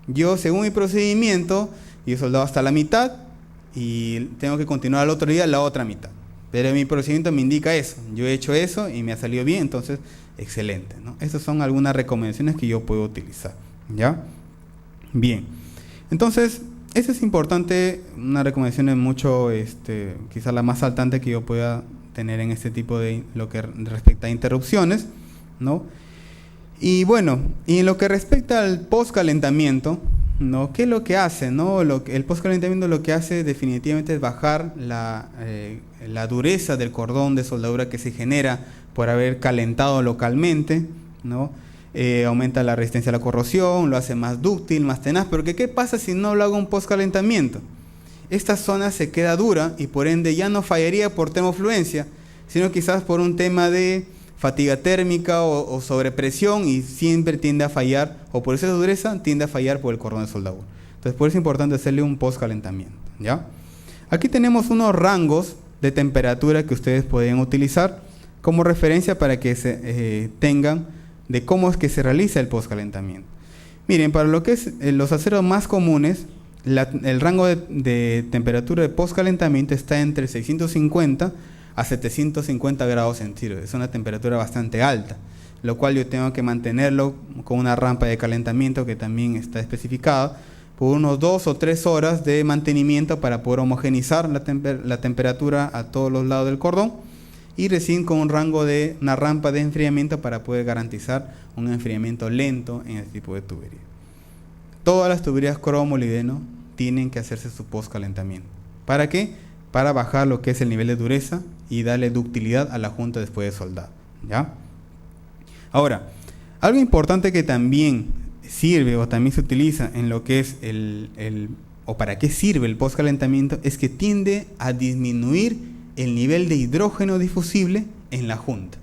Speaker 2: Yo, según mi procedimiento, yo he soldado hasta la mitad y tengo que continuar al otro día la otra mitad. Pero mi procedimiento me indica eso. Yo he hecho eso y me ha salido bien, entonces, excelente, ¿no? Estas son algunas recomendaciones que yo puedo utilizar, ¿ya? Bien. Entonces, eso es importante, una recomendación es mucho, quizás la más saltante que yo pueda tener en este tipo de, lo que respecta a interrupciones, ¿no? Y bueno, y en lo que respecta al postcalentamiento, ¿no? ¿Qué es lo que hace, no? El postcalentamiento lo que hace definitivamente es bajar la dureza del cordón de soldadura que se genera por haber calentado localmente, ¿no? Aumenta la resistencia a la corrosión, lo hace más dúctil, más tenaz, pero ¿qué pasa si no lo hago un postcalentamiento? Esta zona se queda dura y por ende ya no fallaría por termofluencia, sino quizás por un tema de fatiga térmica o sobrepresión, y siempre tiende a fallar, o por esa dureza tiende a fallar por el cordón de soldadura. Entonces por eso es importante hacerle un postcalentamiento, ¿ya? Aquí tenemos unos rangos de temperatura que ustedes pueden utilizar como referencia para que se tengan de cómo es que se realiza el postcalentamiento. Miren, para lo que es los aceros más comunes, el rango de temperatura de postcalentamiento está entre 650 a 750 grados centígrados. Es una temperatura bastante alta, lo cual yo tengo que mantenerlo con una rampa de calentamiento que también está especificada por unos 2 o 3 horas de mantenimiento para poder homogenizar la temperatura a todos los lados del cordón, y recién con un rango de una rampa de enfriamiento para poder garantizar un enfriamiento lento en este tipo de tubería. Todas las tuberías cromo-molibdeno tienen que hacerse su postcalentamiento. ¿Para qué? Para bajar lo que es el nivel de dureza y darle ductilidad a la junta después de soldado, ¿ya? Ahora, algo importante que también sirve o también se utiliza en lo que es o para qué sirve el postcalentamiento es que tiende a disminuir el nivel de hidrógeno difusible en la junta.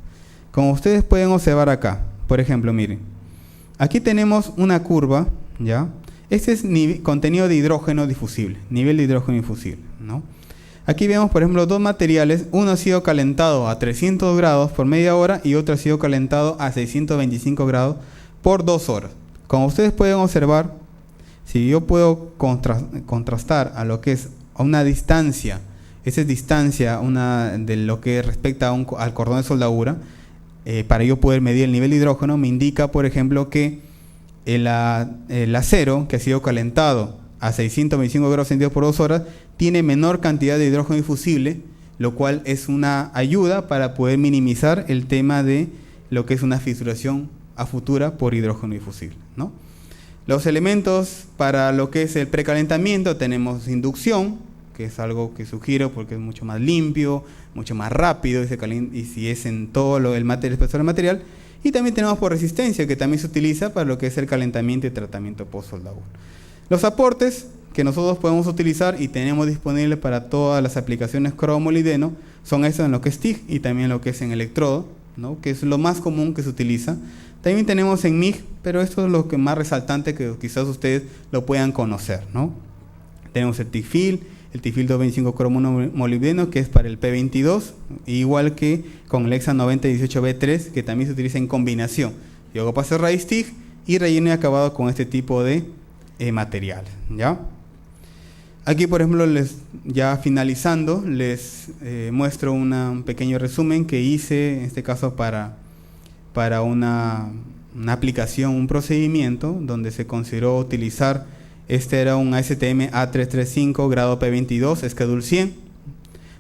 Speaker 2: Como ustedes pueden observar acá, por ejemplo, miren, aquí tenemos una curva, ¿ya? Este es contenido de hidrógeno difusible, nivel de hidrógeno difusible, ¿no? Aquí vemos, por ejemplo, dos materiales, uno ha sido calentado a 300 grados por media hora y otro ha sido calentado a 625 grados por 2 horas. Como ustedes pueden observar, si yo puedo contrastar a lo que es a una distancia, esa es distancia de lo que respecta al cordón de soldadura, para yo poder medir el nivel de hidrógeno, me indica, por ejemplo, que el acero que ha sido calentado a 625 grados centígrados por 2 horas tiene menor cantidad de hidrógeno difusible, lo cual es una ayuda para poder minimizar el tema de lo que es una fisuración a futura por hidrógeno difusible, ¿no? Los elementos para lo que es el precalentamiento tenemos inducción, que es algo que sugiero porque es mucho más limpio, mucho más rápido y si es en todo el espesor del material. Y también tenemos por resistencia, que también se utiliza para lo que es el calentamiento y tratamiento post-soldadura. Los aportes que nosotros podemos utilizar y tenemos disponibles para todas las aplicaciones cromo-molibdeno son estos en lo que es TIG y también lo que es en electrodo, ¿no? Que es lo más común que se utiliza. También tenemos en MIG, pero esto es lo que más resaltante que quizás ustedes lo puedan conocer, ¿no? Tenemos el TIG-FIL, el TIG-FIL 225 cromo-molibdeno, que es para el P22, igual que con el Hexa 9018B3, que también se utiliza en combinación. Yo hago pase raíz TIG y relleno y acabado con este tipo de material, ¿ya? Aquí, por ejemplo, ya finalizando, les muestro un pequeño resumen que hice, en este caso para una aplicación, un procedimiento donde se consideró utilizar, este era un ASTM A335 grado P22, Schedule 100,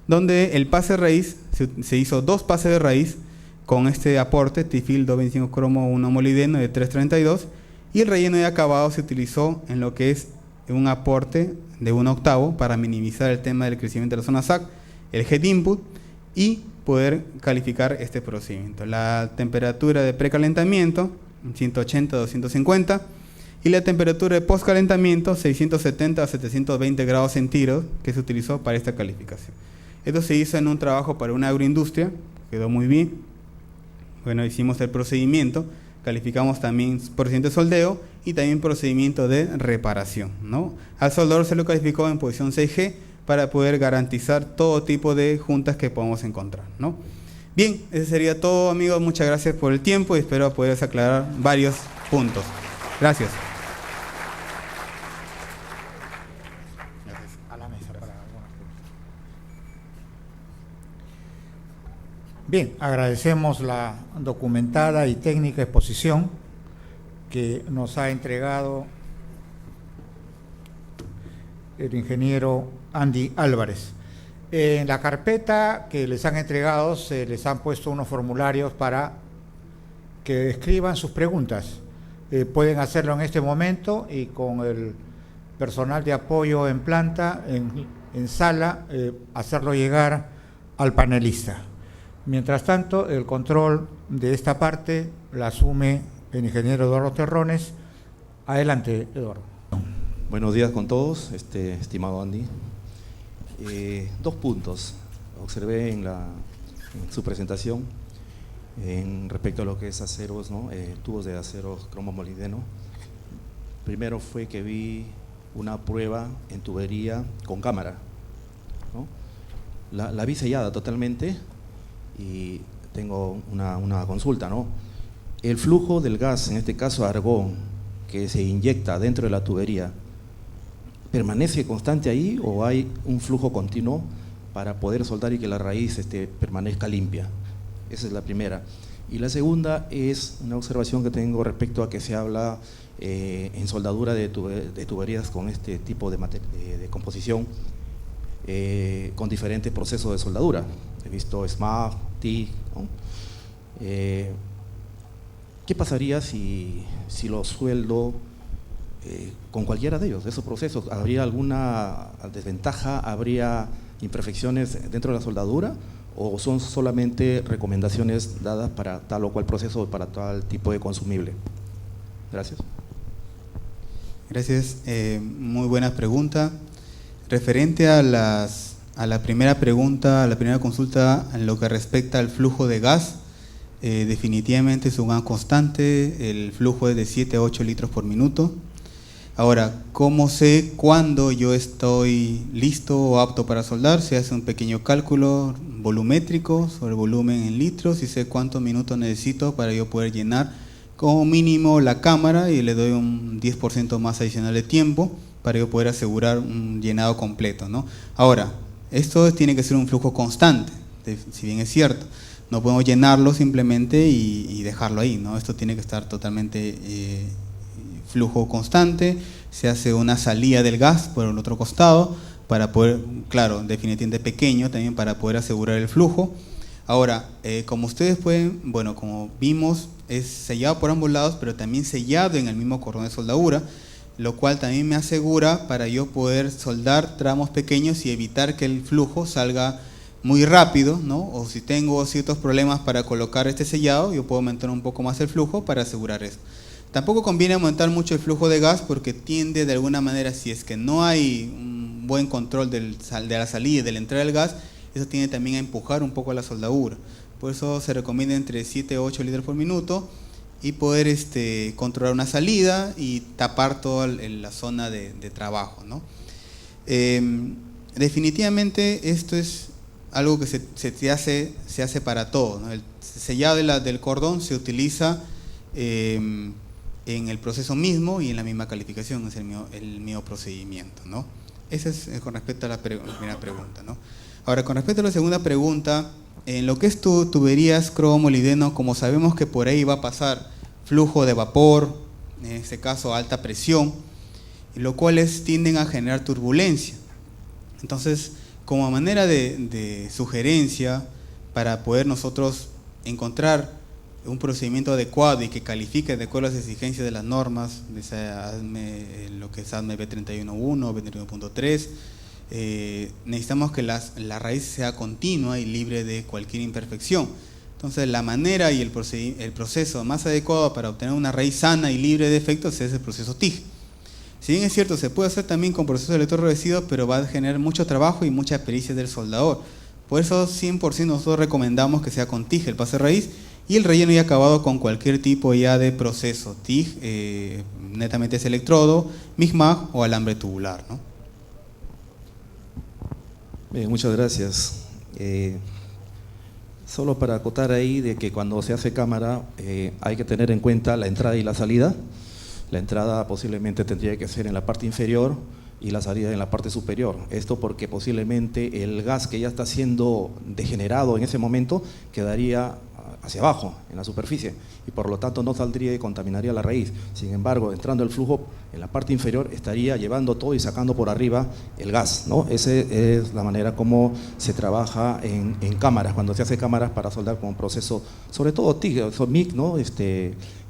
Speaker 2: donde el pase raíz, se hizo 2 pases de raíz con este aporte, TIG-FIL 225 cromo 1 molibdeno de 332, y el relleno de acabado se utilizó en lo que es un aporte de 1/8 para minimizar el tema del crecimiento de la zona SAC, el head input y poder calificar este procedimiento. La temperatura de precalentamiento 180 a 250 y la temperatura de postcalentamiento 670 a 720 grados centígrados que se utilizó para esta calificación. Esto se hizo en un trabajo para una agroindustria, quedó muy bien. Bueno, hicimos el procedimiento, calificamos también procedimiento de soldeo y también procedimiento de reparación, ¿no? Al soldador se lo calificó en posición 6G para poder garantizar todo tipo de juntas que podamos encontrar, ¿no? Bien, ese sería todo, amigos. Muchas gracias por el tiempo y espero poder aclarar varios puntos. Gracias.
Speaker 1: A la mesa para algunas preguntas. Bien, agradecemos la documentada y técnica exposición que nos ha entregado el ingeniero Andy Álvarez. En la carpeta que les han entregado se les han puesto unos formularios para que escriban sus preguntas. Pueden hacerlo en este momento y con el personal de apoyo en planta, en sala, hacerlo llegar al panelista. Mientras tanto, el control de esta parte la asume el ingeniero Eduardo Terrones. Adelante, Eduardo.
Speaker 3: Buenos días con todos, estimado Andy. 2 puntos observé en su presentación respecto a lo que es aceros, ¿no? Tubos de acero cromo-molibdeno. Primero fue que vi una prueba en tubería con cámara, ¿no? La vi sellada totalmente y tengo una consulta, ¿no? El flujo del gas, en este caso argón, que se inyecta dentro de la tubería, ¿permanece constante ahí o hay un flujo continuo para poder soldar y que la raíz permanezca limpia? Esa es la primera. Y la segunda es una observación que tengo respecto a que se habla en soldadura de tuberías con este tipo de composición, con diferentes procesos de soldadura. He visto SMAG, TIG, ¿no? ¿qué pasaría si lo sueldo con cualquiera de ellos, de esos procesos? ¿Habría alguna desventaja? ¿Habría imperfecciones dentro de la soldadura? ¿O son solamente recomendaciones dadas para tal o cual proceso o para tal tipo de consumible? Gracias.
Speaker 2: Gracias. Muy buena pregunta. Referente a la primera pregunta, a la primera consulta, en lo que respecta al flujo de gas, definitivamente es un gas constante, el flujo es de 7 a 8 litros por minuto. Ahora, ¿cómo sé cuándo yo estoy listo o apto para soldar? Se hace un pequeño cálculo volumétrico sobre el volumen en litros y sé cuántos minutos necesito para yo poder llenar como mínimo la cámara, y le doy un 10% más adicional de tiempo para yo poder asegurar un llenado completo, ¿no? Ahora, esto tiene que ser un flujo constante, si bien es cierto. No podemos llenarlo simplemente y dejarlo ahí, ¿no? Esto tiene que estar totalmente flujo constante. Se hace una salida del gas por el otro costado para poder, claro, definitivamente pequeño también, para poder asegurar el flujo. Ahora, como ustedes pueden, bueno, como vimos, es sellado por ambos lados, pero también sellado en el mismo cordón de soldadura, lo cual también me asegura para yo poder soldar tramos pequeños y evitar que el flujo salga muy rápido, ¿no? O si tengo ciertos problemas para colocar este sellado, yo puedo aumentar un poco más el flujo para asegurar eso. Tampoco conviene aumentar mucho el flujo de gas porque tiende de alguna manera, si es que no hay un buen control de la salida y de la entrada del gas, eso tiende también a empujar un poco la soldadura. Por eso se recomienda entre 7 a 8 litros por minuto y poder controlar una salida y tapar toda la zona de trabajo, ¿no? Definitivamente esto es algo que se hace para todo, ¿no? El sellado del cordón se utiliza en el proceso mismo y en la misma calificación, es el mismo procedimiento, ¿no? Ese es con respecto a la primera pregunta, ¿no? Ahora, con respecto a la segunda pregunta, en lo que es tuberías cromo-molibdeno, como sabemos que por ahí va a pasar flujo de vapor, en este caso alta presión, lo cuales tienden a generar turbulencia. Entonces, como manera de sugerencia para poder nosotros encontrar un procedimiento adecuado y que califique de acuerdo a las exigencias de las normas, lo que es ASME B31.1, B31.3, necesitamos que la raíz sea continua y libre de cualquier imperfección. Entonces, la manera y el proceso más adecuado para obtener una raíz sana y libre de defectos es el proceso TIG. Si bien es cierto, se puede hacer también con procesos electrorevestidos, pero va a generar mucho trabajo y mucha pericia del soldador. Por eso 100% nosotros recomendamos que sea con TIG el pase raíz y el relleno ya acabado con cualquier tipo ya de proceso TIG, netamente es electrodo, MIG-MAG o alambre tubular, ¿no?
Speaker 3: Bien, muchas gracias. Solo para acotar ahí de que cuando se hace cámara hay que tener en cuenta la entrada y la salida. La entrada posiblemente tendría que ser en la parte inferior y la salida en la parte superior. Esto porque posiblemente el gas que ya está siendo degenerado en ese momento quedaría hacia abajo, en la superficie, y por lo tanto no saldría y contaminaría la raíz. Sin embargo, entrando el flujo en la parte inferior estaría llevando todo y sacando por arriba el gas, ¿no? Esa es la manera como se trabaja en cámaras, cuando se hace cámaras para soldar con un proceso, sobre todo TIG, MIG, ¿no?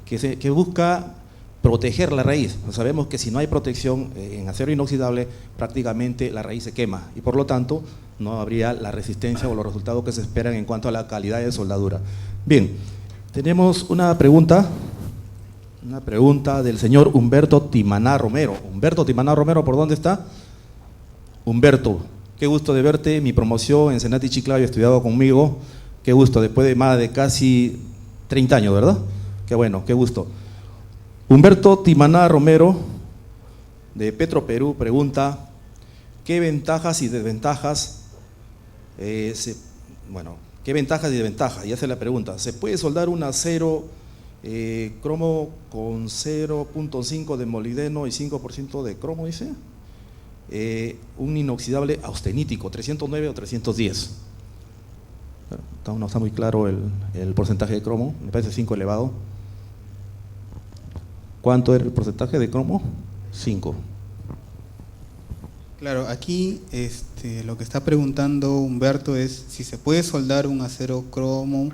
Speaker 3: Que busca proteger la raíz. Sabemos que si no hay protección en acero inoxidable, prácticamente la raíz se quema y por lo tanto no habría la resistencia o los resultados que se esperan en cuanto a la calidad de soldadura. Bien, tenemos una pregunta del señor Humberto Timaná Romero. Humberto Timaná Romero, ¿por dónde está? Humberto, qué gusto de verte. Mi promoción en Senati Chiclayo, estudiado conmigo. Qué gusto, después de más de casi 30 años, ¿verdad? Qué bueno, qué gusto. Humberto Timaná Romero, de Petro Perú, pregunta: ¿qué ventajas y desventajas? ¿Qué ventajas y desventajas? Y hace la pregunta: ¿se puede soldar un acero cromo con 0.5 de molibdeno y 5% de cromo, dice? Un inoxidable austenítico, 309 o 310. Bueno, no está muy claro el porcentaje de cromo, me parece 5 elevado. ¿Cuánto era el porcentaje de cromo? 5.
Speaker 2: Claro, aquí lo que está preguntando Humberto es si se puede soldar un acero cromo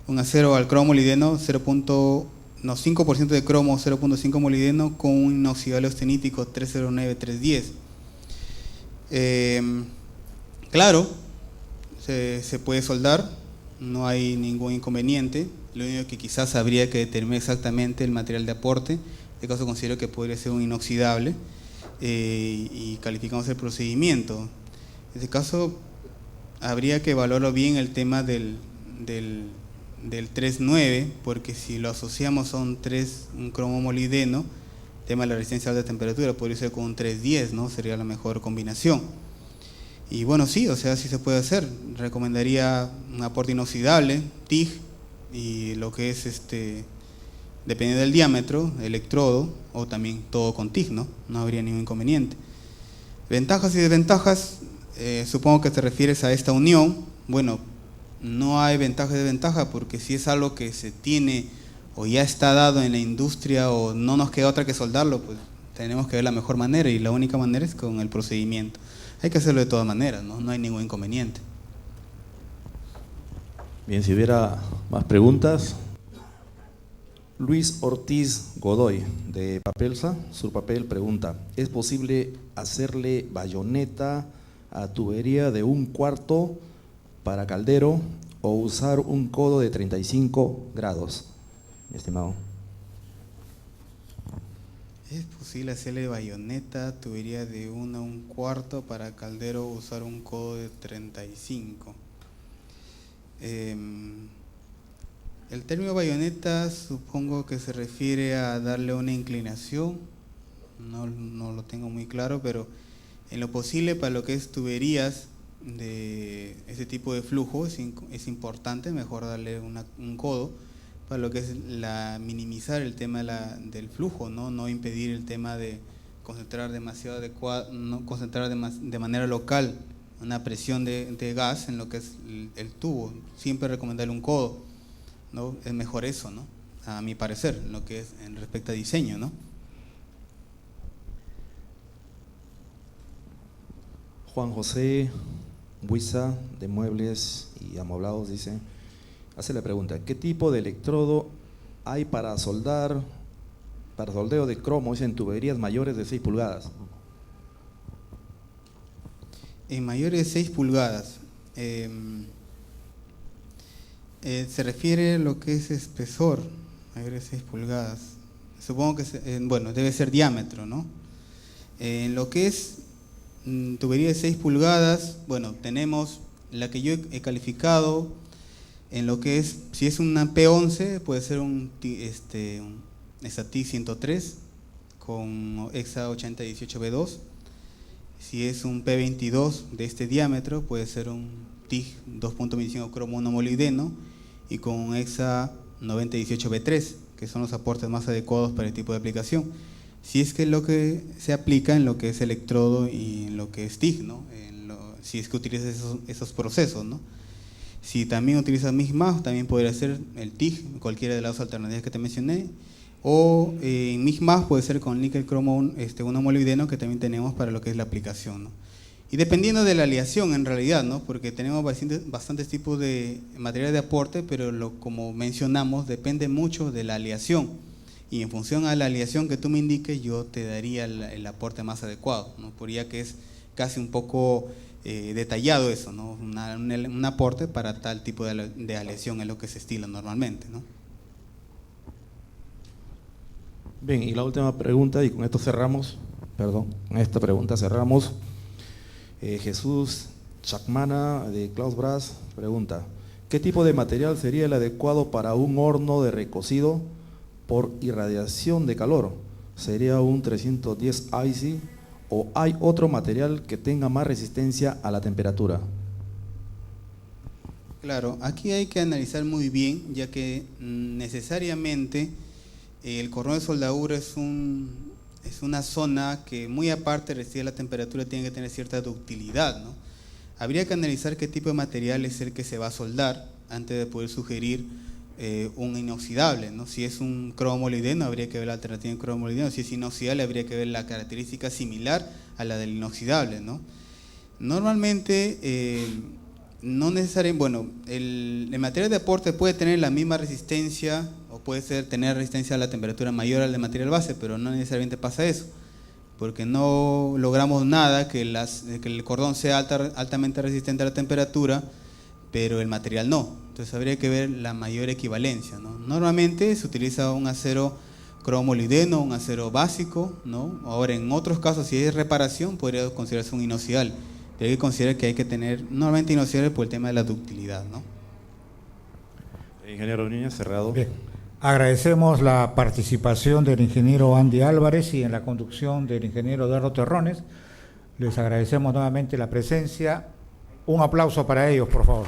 Speaker 2: un acero al cromo molibdeno 5% de cromo, 0.5 molibdeno con un inoxidable austenítico 309-310. Claro, se puede soldar, no hay ningún inconveniente. Lo único que quizás habría que determinar exactamente el material de aporte. En este caso considero que podría ser un inoxidable y calificamos el procedimiento. En este caso habría que evaluarlo bien el tema del 3.9, porque si lo asociamos a un cromo molibdeno, el tema de la resistencia a alta temperatura podría ser con un 3.10, ¿no? Sería la mejor combinación. Y bueno, sí, o sea, sí se puede hacer. Recomendaría un aporte inoxidable, TIG, y lo que es, dependiendo del diámetro, electrodo, o también todo con TIG, ¿no? No habría ningún inconveniente. Ventajas y desventajas, supongo que te refieres a esta unión. Bueno, no hay ventaja y desventaja, porque si es algo que se tiene o ya está dado en la industria o no nos queda otra que soldarlo, pues tenemos que ver la mejor manera, y la única manera es con el procedimiento. Hay que hacerlo de todas maneras, ¿no? No hay ningún inconveniente.
Speaker 3: Bien, si hubiera más preguntas. Luis Ortiz Godoy, de Papelsa, Surpapel, pregunta: ¿es posible hacerle bayoneta a tubería de 1/4 para caldero o usar un codo de 35 grados, mi estimado?
Speaker 2: ¿Es posible hacerle bayoneta, tubería de 1 a 1/4 para caldero o usar un codo de 35? El término bayoneta supongo que se refiere a darle una inclinación, no lo tengo muy claro, pero en lo posible para lo que es tuberías de ese tipo de flujo es importante mejor darle un codo para lo que es minimizar el tema del flujo, no impedir el tema de concentrar demasiado no concentrar de manera local una presión de gas en lo que es el tubo. Siempre recomendarle un codo, ¿no? Es mejor eso, ¿no? A mi parecer, en lo que es en respecto a diseño, ¿no?
Speaker 3: Juan José Buiza, de Muebles y Amoblados, hace la pregunta: ¿qué tipo de electrodo hay para soldeo de cromo en tuberías mayores de 6 pulgadas?
Speaker 2: En mayores de 6 pulgadas, se refiere a lo que es espesor, mayores de 6 pulgadas. Supongo que, bueno, debe ser diámetro, ¿no? En lo que es tubería de 6 pulgadas, bueno, tenemos la que yo he calificado en lo que es, si es una P11, puede ser un TIG 103 con hexa 8018B2. Si es un P22 de este diámetro, puede ser un TIG 2.25 cromo 1 molibdeno y con un hexa 9018B3, que son los aportes más adecuados para el tipo de aplicación. Si es que lo que se aplica en lo que es electrodo y en lo que es TIG, ¿no? Si es que utilizas esos procesos, ¿no? Si también utilizas MIG-MAG, también podría ser el TIG, cualquiera de las alternativas que te mencioné, o MIG-MAG puede ser con níquel cromo 1 molibdeno, que también tenemos para lo que es la aplicación, ¿no? Y dependiendo de la aleación en realidad, ¿no? Porque tenemos bastantes tipos de material de aporte, pero como mencionamos, depende mucho de la aleación. Y en función a la aleación que tú me indiques, yo te daría el aporte más adecuado, ¿no? Por ya que es casi un poco detallado eso, ¿no? Un aporte para tal tipo de aleación es lo que se estila normalmente, ¿no?
Speaker 3: Bien, y la última pregunta, y con esto cerramos, con esta pregunta cerramos. Jesús Chacmana, de Klaus Brass, pregunta: ¿qué tipo de material sería el adecuado para un horno de recocido por irradiación de calor? ¿Sería un 310 IC o hay otro material que tenga más resistencia a la temperatura?
Speaker 2: Claro, aquí hay que analizar muy bien, ya que necesariamente el cordón de soldadura es una zona que, muy aparte de resistir la temperatura, tiene que tener cierta ductilidad, ¿no? Habría que analizar qué tipo de material es el que se va a soldar antes de poder sugerir un inoxidable, ¿no? Si es un cromo molibdeno, habría que ver la alternativa en cromo molibdeno. Si es inoxidable, habría que ver la característica similar a la del inoxidable, ¿no? Normalmente No necesariamente, bueno, el material de aporte puede tener la misma resistencia o puede tener resistencia a la temperatura mayor al de material base, pero no necesariamente pasa eso, porque no logramos nada que el cordón sea altamente resistente a la temperatura, pero el material no. Entonces habría que ver la mayor equivalencia, ¿no? Normalmente se utiliza un acero cromolideno, un acero básico, ¿no? Ahora en otros casos, si es reparación, podría considerarse un inoxidal. Hay que considerar que hay que tener normalmente inoxidales por el tema de la ductilidad, ¿no?
Speaker 3: Ingeniero Núñez, cerrado.
Speaker 1: Bien. Agradecemos la participación del ingeniero Andy Álvarez y en la conducción del ingeniero Eduardo Terrones. Les agradecemos nuevamente la presencia. Un aplauso para ellos, por favor.